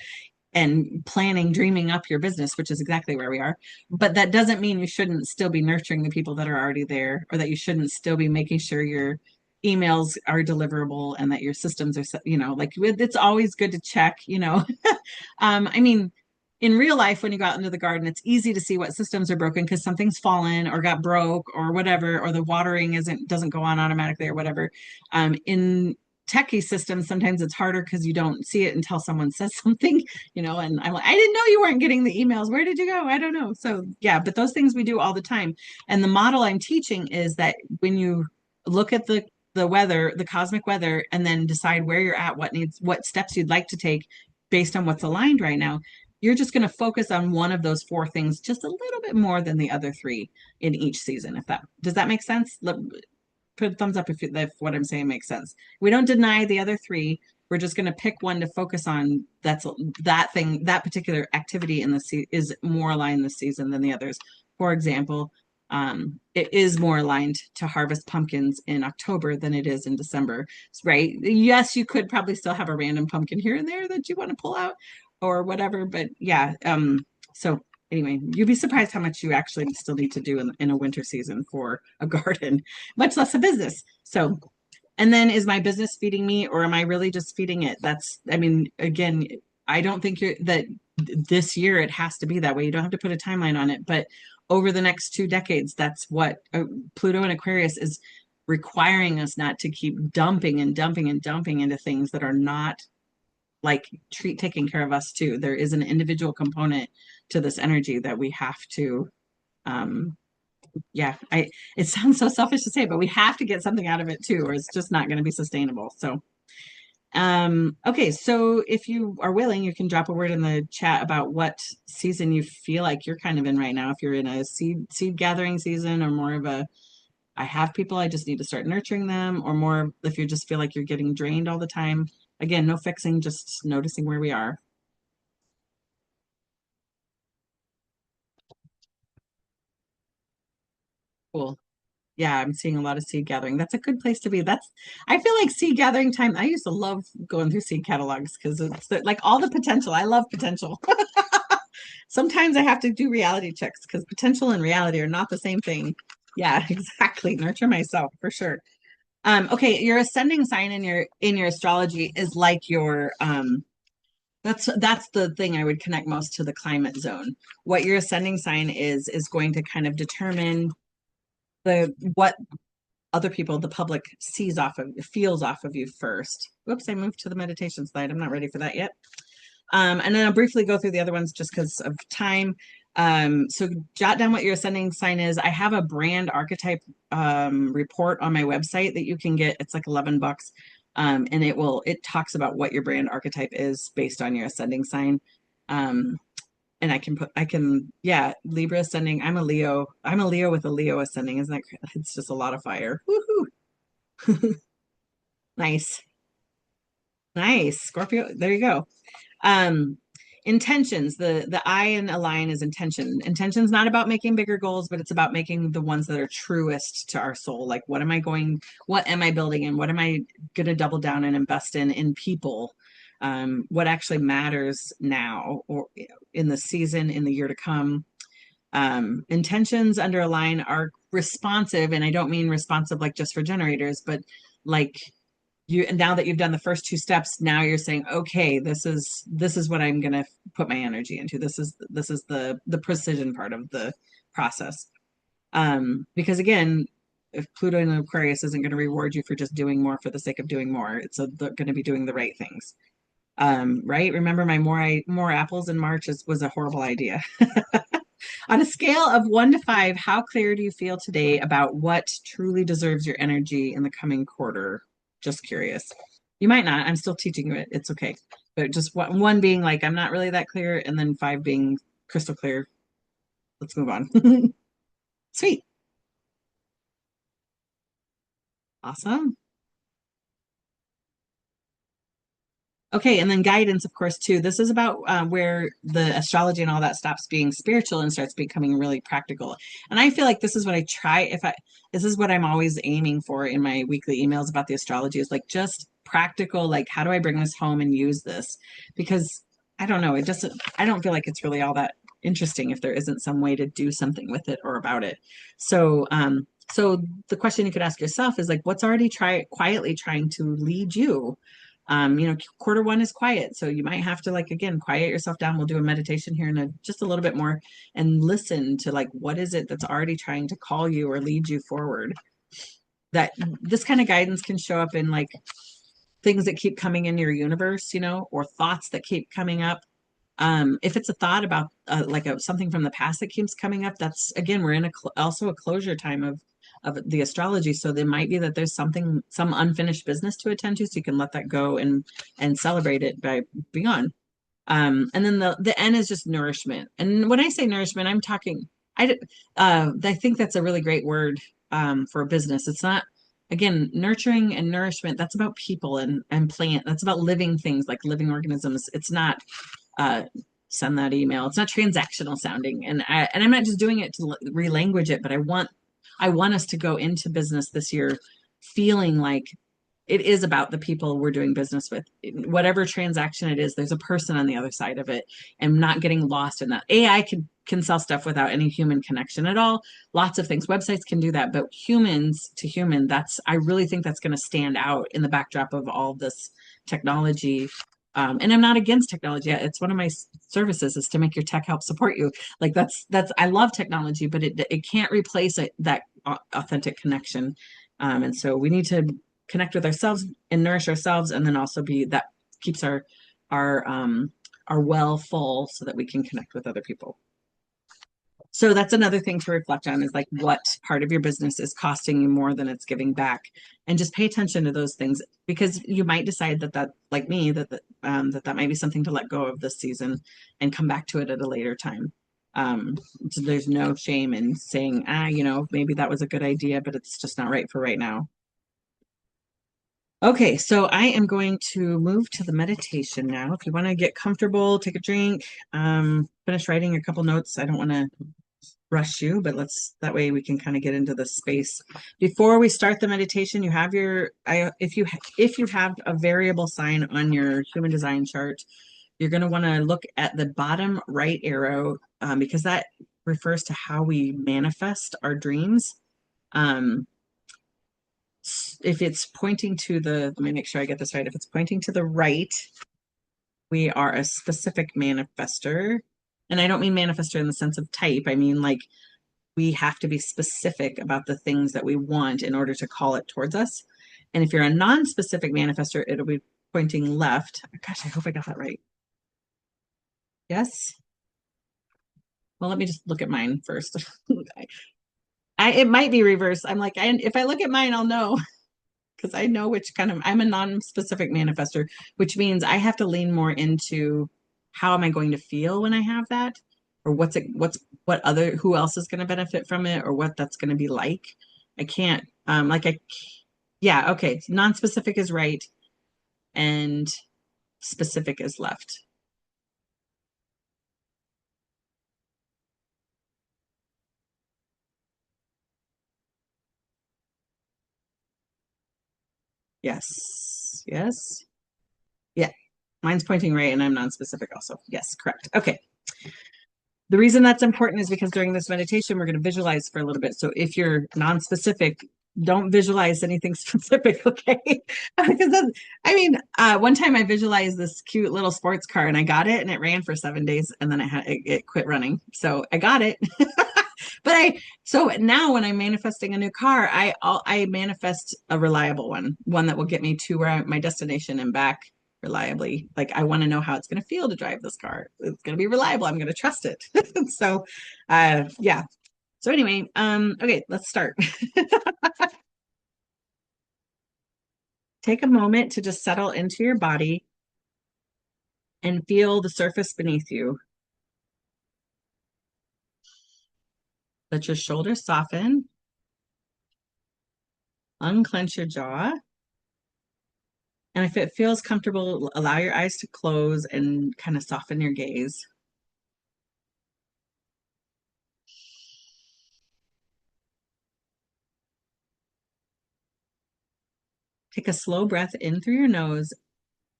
and planning, dreaming up your business, which is exactly where we are. But that doesn't mean you shouldn't still be nurturing the people that are already there, or that you shouldn't still be making sure your emails are deliverable and that your systems are, like it's always good to check, I mean, in real life, when you go out into the garden, it's easy to see what systems are broken because something's fallen or got broke or whatever, or the watering doesn't go on automatically or whatever. In techie systems, sometimes it's harder because you don't see it until someone says something, and I'm like, I didn't know you weren't getting the emails. Where did you go? I don't know. So yeah, but those things we do all the time. And the model I'm teaching is that when you look at the weather, the cosmic weather, and then decide where you're at, what steps you'd like to take based on what's aligned right now, you're just going to focus on one of those four things just a little bit more than the other three in each season. If that does that make sense? Put a thumbs up if what I'm saying makes sense. We don't deny the other three. We're just going to pick one to focus on. That particular activity in the is more aligned this season than the others. For example, it is more aligned to harvest pumpkins in October than it is in December, right? Yes, you could probably still have a random pumpkin here and there that you want to pull out or whatever, but yeah. So anyway, you'd be surprised how much you actually still need to do in a winter season for a garden, much less a business. So, and then is my business feeding me or am I really just feeding it? I mean, again, I don't think that this year it has to be that way. You don't have to put a timeline on it, but over the next 2 decades, that's what Pluto and Aquarius is requiring us not to keep dumping and dumping and dumping into things that are not like taking care of us too. There is an individual component to this energy that we have to yeah, it sounds so selfish to say, but we have to get something out of it too, or it's just not going to be sustainable. So okay, so if you are willing, you can drop a word in the chat about what season you feel like you're kind of in right now. If you're in a seed gathering season, or more of a I have people, I just need to start nurturing them, or more if you just feel like you're getting drained all the time. Again, no fixing, just noticing where we are. Cool. Yeah, I'm seeing a lot of seed gathering. That's a good place to be. I feel like seed gathering time. I used to love going through seed catalogs because it's like all the potential. I love potential. Sometimes I have to do reality checks because potential and reality are not the same thing. Yeah, exactly. Nurture myself for sure. Okay, your ascending sign in your astrology is like your that's the thing I would connect most to the climate zone. What your ascending sign is going to kind of determine what other people, the public, feels off of you first. Whoops, I moved to the meditation slide. I'm not ready for that yet. And then I'll briefly go through the other ones just because of time. So jot down what your ascending sign is. I have a brand archetype report on my website that you can get. It's like $11. And it talks about what your brand archetype is based on your ascending sign. And yeah, Libra ascending. I'm a Leo. I'm a Leo with a Leo ascending. Isn't that, it's just a lot of fire. Woohoo. Nice. Nice. Scorpio. There you go. Um, intentions. The I in align is intention. Intention's not about making bigger goals, but it's about making the ones that are truest to our soul. Like what am I building in? What am I gonna double down and invest in people? What actually matters now or in the season, in the year to come. Intentions under a line are responsive, and I don't mean responsive like just for generators, but like now that you've done the first 2 steps, now you're saying, okay, this is what I'm going to put my energy into. This is the precision part of the process. Because again, if Pluto in Aquarius isn't going to reward you for just doing more for the sake of doing more, it's going to be doing the right things. Right? Remember my more apples in March was a horrible idea. On a scale of 1 to 5, how clear do you feel today about what truly deserves your energy in the coming quarter? Just curious. You might not. I'm still teaching you it. It's okay. But just one being like, I'm not really that clear, and then 5 being crystal clear. Let's move on. Sweet. Awesome. Okay, and then guidance, of course, too. This is about where the astrology and all that stops being spiritual and starts becoming really practical. And I feel like this is what I try. This is what I'm always aiming for in my weekly emails about the astrology is like just practical, like how do I bring this home and use this? Because I don't know, I don't feel like it's really all that interesting if there isn't some way to do something with it or about it. So the question you could ask yourself is like, what's already quietly trying to lead you? Quarter one is quiet. So you might have to like, again, quiet yourself down. We'll do a meditation here in just a little bit more and listen to like, what is it that's already trying to call you or lead you forward? That this kind of guidance can show up in like things that keep coming in your universe, or thoughts that keep coming up. If it's a thought about something from the past that keeps coming up, that's again, we're in also a closure time of the astrology. So there might be that there's some unfinished business to attend to, so you can let that go and celebrate it by being on. And then the N is just nourishment. And when I say nourishment, I'm talking. I think that's a really great word for a business. It's not again nurturing and nourishment. That's about people and plant. That's about living things like living organisms. It's not uh, send that email. It's not transactional sounding, and I'm not just doing it to relanguage it, but I want us to go into business this year feeling like it is about the people we're doing business with. Whatever transaction it is, there's a person on the other side of it, and not getting lost in that. AI can sell stuff without any human connection at all. Lots of things. Websites can do that, but humans to human, I really think that's going to stand out in the backdrop of all this technology. And I'm not against technology. It's one of my services is to make your tech help support you. Like I love technology, but it can't replace that authentic connection. And so we need to connect with ourselves and nourish ourselves, and then also be that keeps our our well full so that we can connect with other people. So that's another thing to reflect on is like what part of your business is costing you more than it's giving back, and just pay attention to those things because you might decide that like me that might be something to let go of this season and come back to it at a later time. So there's no shame in saying maybe that was a good idea, but it's just not right for right now. Okay, so I am going to move to the meditation now. If you want to get comfortable, take a drink, finish writing a couple notes. I don't want to rush you, but that way we can kind of get into the space. Before we start the meditation, you have if you have a variable sign on your human design chart, you're going to want to look at the bottom right arrow because that refers to how we manifest our dreams. Um, if it's pointing to let me make sure I get this right. If it's pointing to the right, we are a specific manifester. And I don't mean manifester in the sense of type. I mean, like, we have to be specific about the things that we want in order to call it towards us. And if you're a non-specific manifester, it'll be pointing left. Gosh, I hope I got that right. Yes. Well, let me just look at mine first. It might be reverse. I'm like, if I look at mine, I'll know. Because I know I'm a non-specific manifester, which means I have to lean more into how am I going to feel when I have that, or who else is going to benefit from it, or what that's going to be like. I can't, yeah, okay. Non-specific is right, and specific is left. Yes, yes, yeah. Mine's pointing right, and I'm non-specific also. Yes, correct. Okay. The reason that's important is because during this meditation, we're going to visualize for a little bit. So if you're non-specific, don't visualize anything specific, okay? Because one time I visualized this cute little sports car and I got it and it ran for 7 days and then it quit running. So I got it. So now when I'm manifesting a new car, I manifest a reliable one that will get me to my destination and back reliably. Like I want to know how it's going to feel to drive this car. It's going to be reliable. I'm going to trust it. So, yeah. So anyway, okay, let's start. Take a moment to just settle into your body and feel the surface beneath you. Let your shoulders soften. Unclench your jaw. And if it feels comfortable, allow your eyes to close and kind of soften your gaze. Take a slow breath in through your nose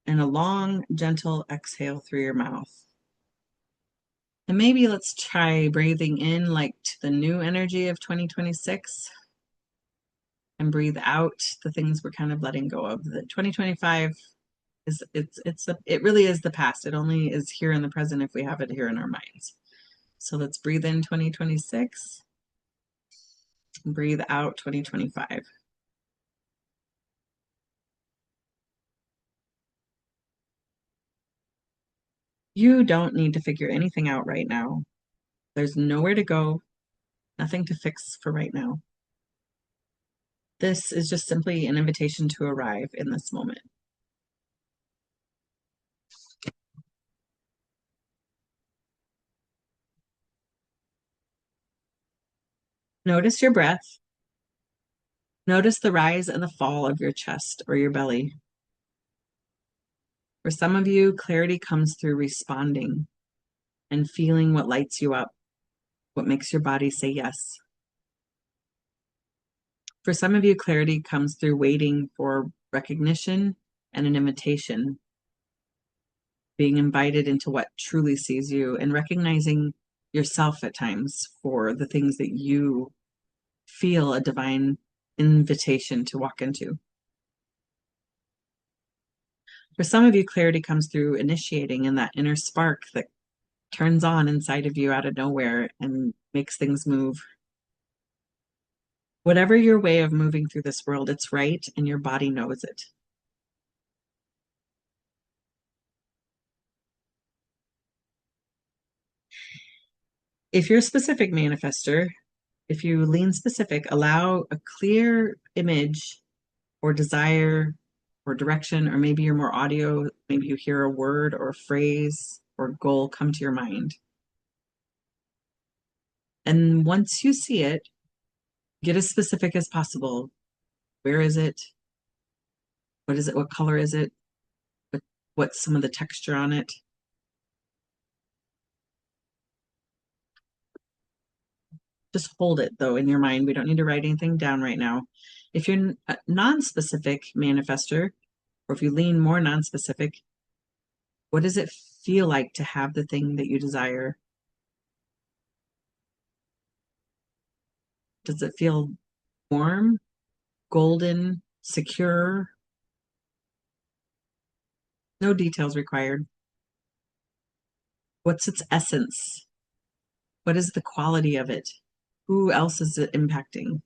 and a long, gentle exhale through your mouth. And maybe let's try breathing in like to the new energy of 2026 and breathe out the things we're kind of letting go of. The 2025 it really is the past. It only is here in the present if we have it here in our minds. So let's breathe in 2026 and breathe out 2025. You don't need to figure anything out right now. There's nowhere to go, nothing to fix for right now. This is just simply an invitation to arrive in this moment. Notice your breath. Notice the rise and the fall of your chest or your belly. For some of you, clarity comes through responding and feeling what lights you up, what makes your body say yes. For some of you, clarity comes through waiting for recognition and an invitation, being invited into what truly sees you and recognizing yourself at times for the things that you feel a divine invitation to walk into. For some of you, clarity comes through initiating and that inner spark that turns on inside of you out of nowhere and makes things move. Whatever your way of moving through this world, it's right and your body knows it. If you're a specific manifester, if you lean specific, allow a clear image or desire or direction, or maybe you're more audio, maybe you hear a word or a phrase or goal come to your mind. And once you see it, get as specific as possible. Where is it? What is it? What color is it? What's some of the texture on it? Just hold it though in your mind. We don't need to write anything down right now. If you're a non-specific manifester, or if you lean more non-specific, what does it feel like to have the thing that you desire? Does it feel warm, golden, secure? No details required. What's its essence? What is the quality of it? Who else is it impacting?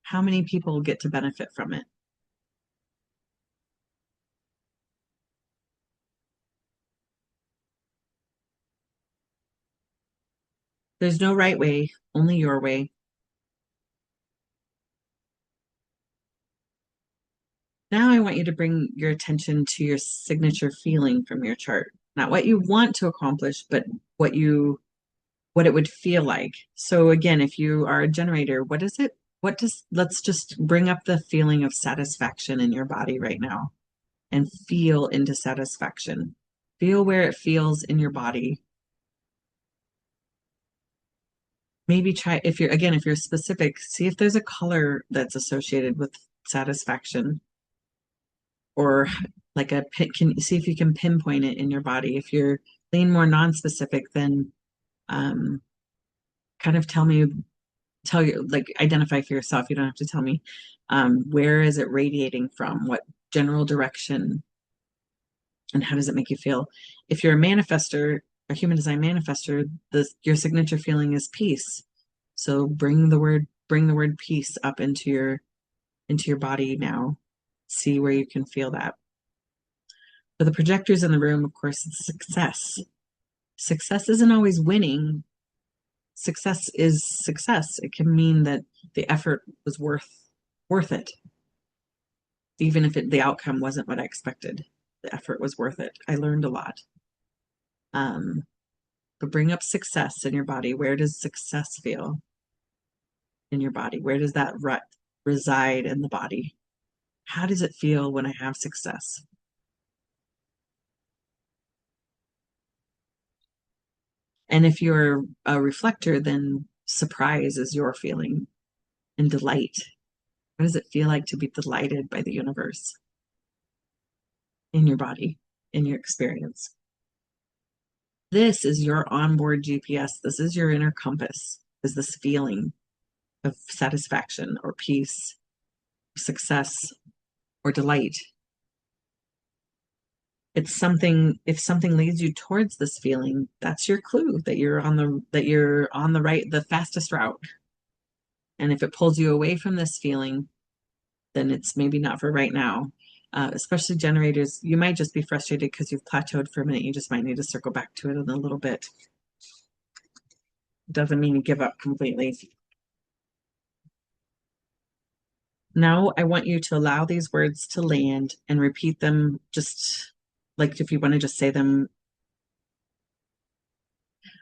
How many people get to benefit from it? There's no right way, only your way. Now I want you to bring your attention to your signature feeling from your chart. Not what you want to accomplish, but what it would feel like. So again, if you are a generator, what is it? Let's just bring up the feeling of satisfaction in your body right now and feel into satisfaction. Feel where it feels in your body. Maybe try, if you're specific, see if there's a color that's associated with satisfaction, or like can you see if you can pinpoint it in your body. If you're lean more non-specific, then um, kind of tell you, like, identify for yourself. You don't have to tell me. Where is it radiating from? What general direction? And how does it make you feel? If you're a manifester, a human design manifester, your signature feeling is peace. So bring the word peace up into your body now. See where you can feel that. For the projectors in the room, of course, it's success. Success isn't always winning. Success is success. It can mean that the effort was worth it, even if the outcome wasn't what I expected. The effort was worth it. I learned a lot. But bring up success in your body. Where does success feel in your body? Where does that rut reside in the body? How does it feel when I have success? And if you're a reflector, then surprise is your feeling and delight. What does it feel like to be delighted by the universe in your body, in your experience? This is your onboard GPS. This is your inner compass, is this feeling of satisfaction or peace, success or delight. It's something, if something leads you towards this feeling, that's your clue that you're on the right, the fastest route. And if it pulls you away from this feeling, then it's maybe not for right now. Especially generators, you might just be frustrated because you've plateaued for a minute. You just might need to circle back to it in a little bit. Doesn't mean you give up completely. Now I want you to allow these words to land and repeat them, just like if you want to just say them.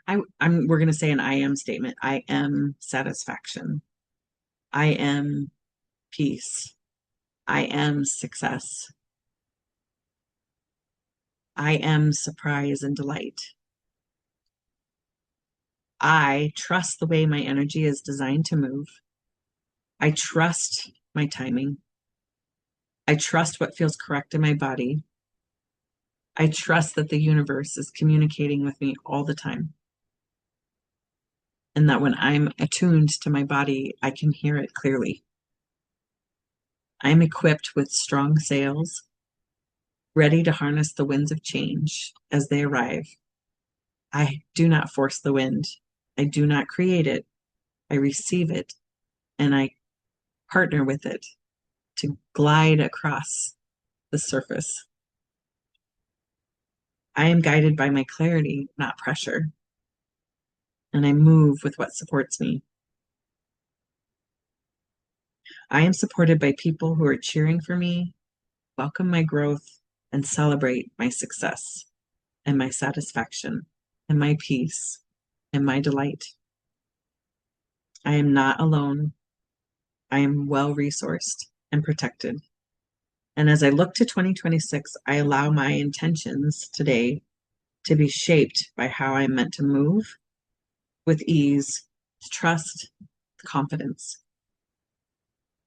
We're going to say an I am statement. I am satisfaction. I am peace. I am success. I am surprise and delight. I trust the way my energy is designed to move. I trust my timing. I trust what feels correct in my body. I trust that the universe is communicating with me all the time. And that when I'm attuned to my body, I can hear it clearly. I'm equipped with strong sails, ready to harness the winds of change as they arrive. I do not force the wind. I do not create it. I receive it and I partner with it to glide across the surface. I am guided by my clarity, not pressure, and I move with what supports me. I am supported by people who are cheering for me, welcome my growth, and celebrate my success and my satisfaction and my peace and my delight. I am not alone. I am well resourced and protected. And as I look to 2026, I allow my intentions today to be shaped by how I'm meant to move with ease, trust, confidence.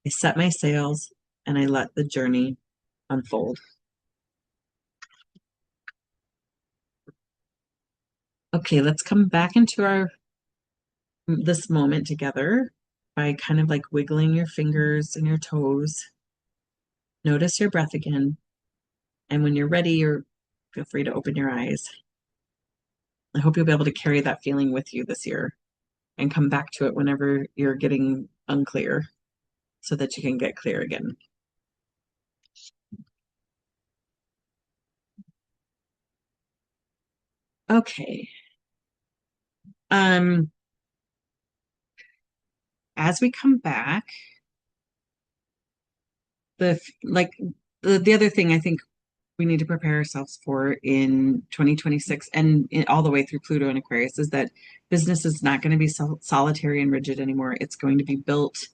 I set my sails and I let the journey unfold. Okay, let's come back into our this moment together by kind of like wiggling your fingers and your toes. Notice your breath again. And when you're ready, feel free to open your eyes. I hope you'll be able to carry that feeling with you this year and come back to it whenever you're getting unclear so that you can get clear again. Okay. As we come back, the other thing I think we need to prepare ourselves for in 2026 and all the way through Pluto and Aquarius is that business is not going to be solitary and rigid anymore. It's going to be built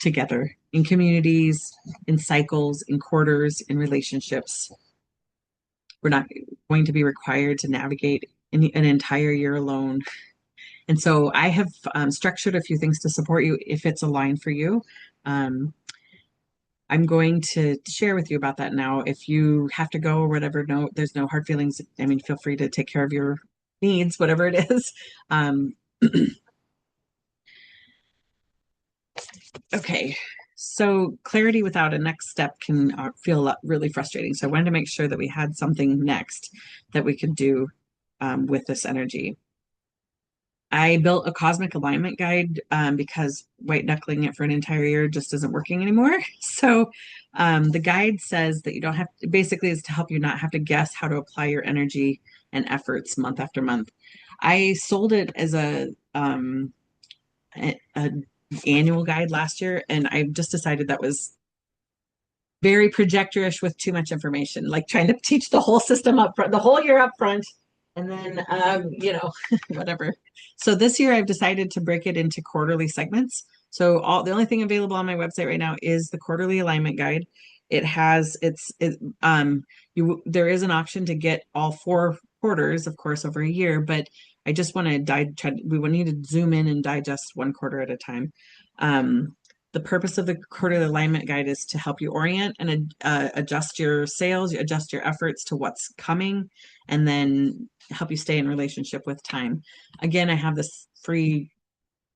together in communities, in cycles, in quarters, in relationships. We're not going to be required to navigate an entire year alone. And so I have structured a few things to support you if it's aligned for you. I'm going to share with you about that now. If you have to go or whatever, no, there's no hard feelings. I mean, feel free to take care of your needs, whatever it is. Okay, so clarity without a next step can feel really frustrating. So I wanted to make sure that we had something next that we could do with this energy. I built a cosmic alignment guide because white knuckling it for an entire year just isn't working anymore. So the guide says that you don't have to, basically is to help you not have to guess how to apply your energy and efforts month after month. I sold it as a annual guide last year, and I just decided that was very projectorish with too much information, like trying to teach the whole system up front, the whole year up front, and then whatever. So this year I've decided to break it into quarterly segments. So the only thing available on my website right now is the quarterly alignment guide. It has there is an option to get all 4 quarters, of course, over a year, but I just want to we will need to zoom in and digest 1 quarter at a time. The purpose of the quarterly alignment guide is to help you orient and adjust your sales, adjust your efforts to what's coming, and then help you stay in relationship with time. Again, I have this free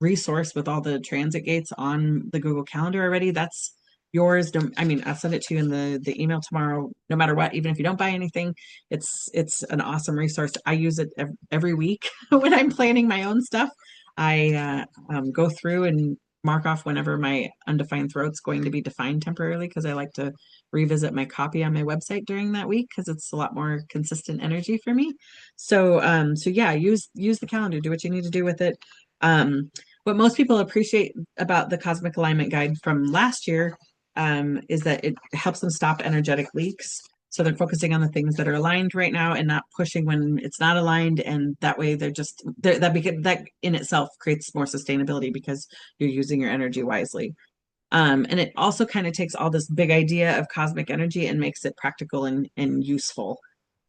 resource with all the transit gates on the Google Calendar already. That's yours. I mean, I'll send it to you in the email tomorrow, no matter what, even if you don't buy anything. It's an awesome resource. I use it every week when I'm planning my own stuff. I go through and mark off whenever my undefined throat's going to be defined temporarily, because I like to revisit my copy on my website during that week because it's a lot more consistent energy for me. So yeah, use the calendar, do what you need to do with it. What most people appreciate about the Cosmic Alignment Guide from last year is that it helps them stop energetic leaks. So they're focusing on the things that are aligned right now and not pushing when it's not aligned. And that way that in itself creates more sustainability because you're using your energy wisely. And it also kind of takes all this big idea of cosmic energy and makes it practical and useful.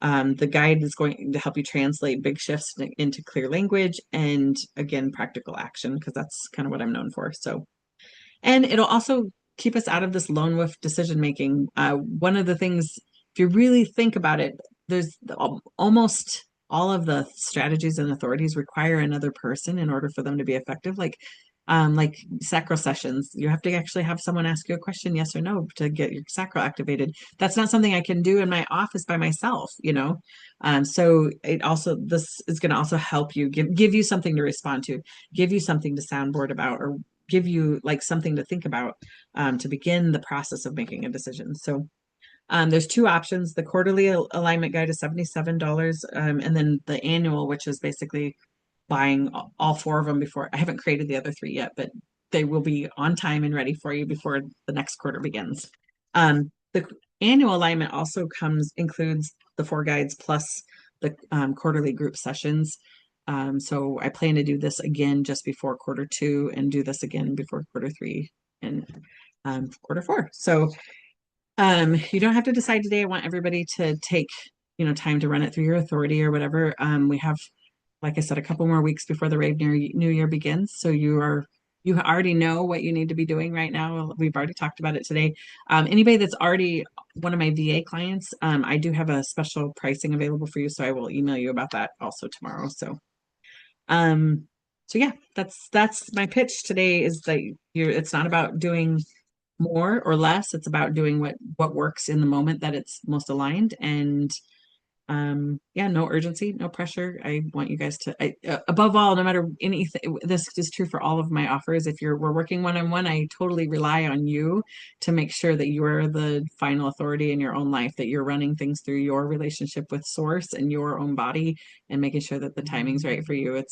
The guide is going to help you translate big shifts into clear language and, again, practical action, because that's kind of what I'm known for. So, and it'll also keep us out of this lone wolf decision making. One of the things, if you really think about it, there's almost all of the strategies and authorities require another person in order for them to be effective. Like sacral sessions, you have to actually have someone ask you a question, yes or no, to get your sacral activated. That's not something I can do in my office by myself, you know. So this is going to also help you give you something to respond to, give you something to soundboard about, or give you like something to think about to begin the process of making a decision. So there's 2 options. The quarterly alignment guide is $77, and then the annual, which is basically buying all 4 of them before. I haven't created the other 3 yet, but they will be on time and ready for you before the next quarter begins. The annual alignment also includes the 4 guides plus the quarterly group sessions. So I plan to do this again just before quarter 2 and do this again before quarter 3 and quarter 4. So you don't have to decide today. I want everybody to take, time to run it through your authority or whatever. We have, like I said, a couple more weeks before the Rave New Year begins. So you already know what you need to be doing right now. We've already talked about it today. Anybody that's already one of my VA clients, I do have a special pricing available for you. So I will email you about that also tomorrow. So yeah, that's my pitch today, is that it's not about doing more or less. It's about doing what works in the moment that it's most aligned. And yeah, no urgency, no pressure. I want you guys to above all, no matter anything, this is true for all of my offers. If we're working one-on-one, I totally rely on you to make sure that you are the final authority in your own life, that you're running things through your relationship with source and your own body, and making sure that the timing's right for you.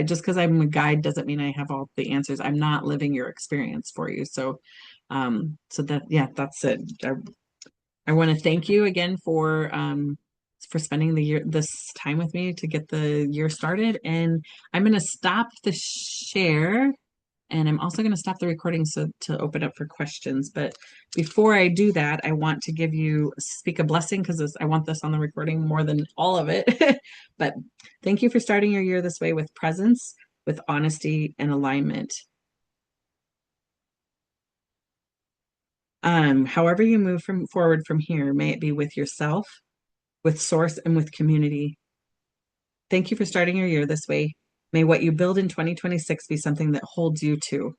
Just because I'm a guide doesn't mean I have all the answers. I'm not living your experience for you. That's it. I want to thank you again for spending this time with me to get the year started. And I'm going to stop the share, and I'm also going to stop the recording to open up for questions. But before I do that, I want to speak a blessing, because I want this on the recording more than all of it. But thank you for starting your year this way, with presence, with honesty and alignment. However you move forward from here, may it be with yourself, with source, and with community. Thank you for starting your year this way. May what you build in 2026 be something that holds you to,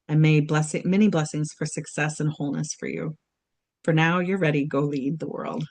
and may many blessings for success and wholeness for you. For now, you're ready. Go lead the world.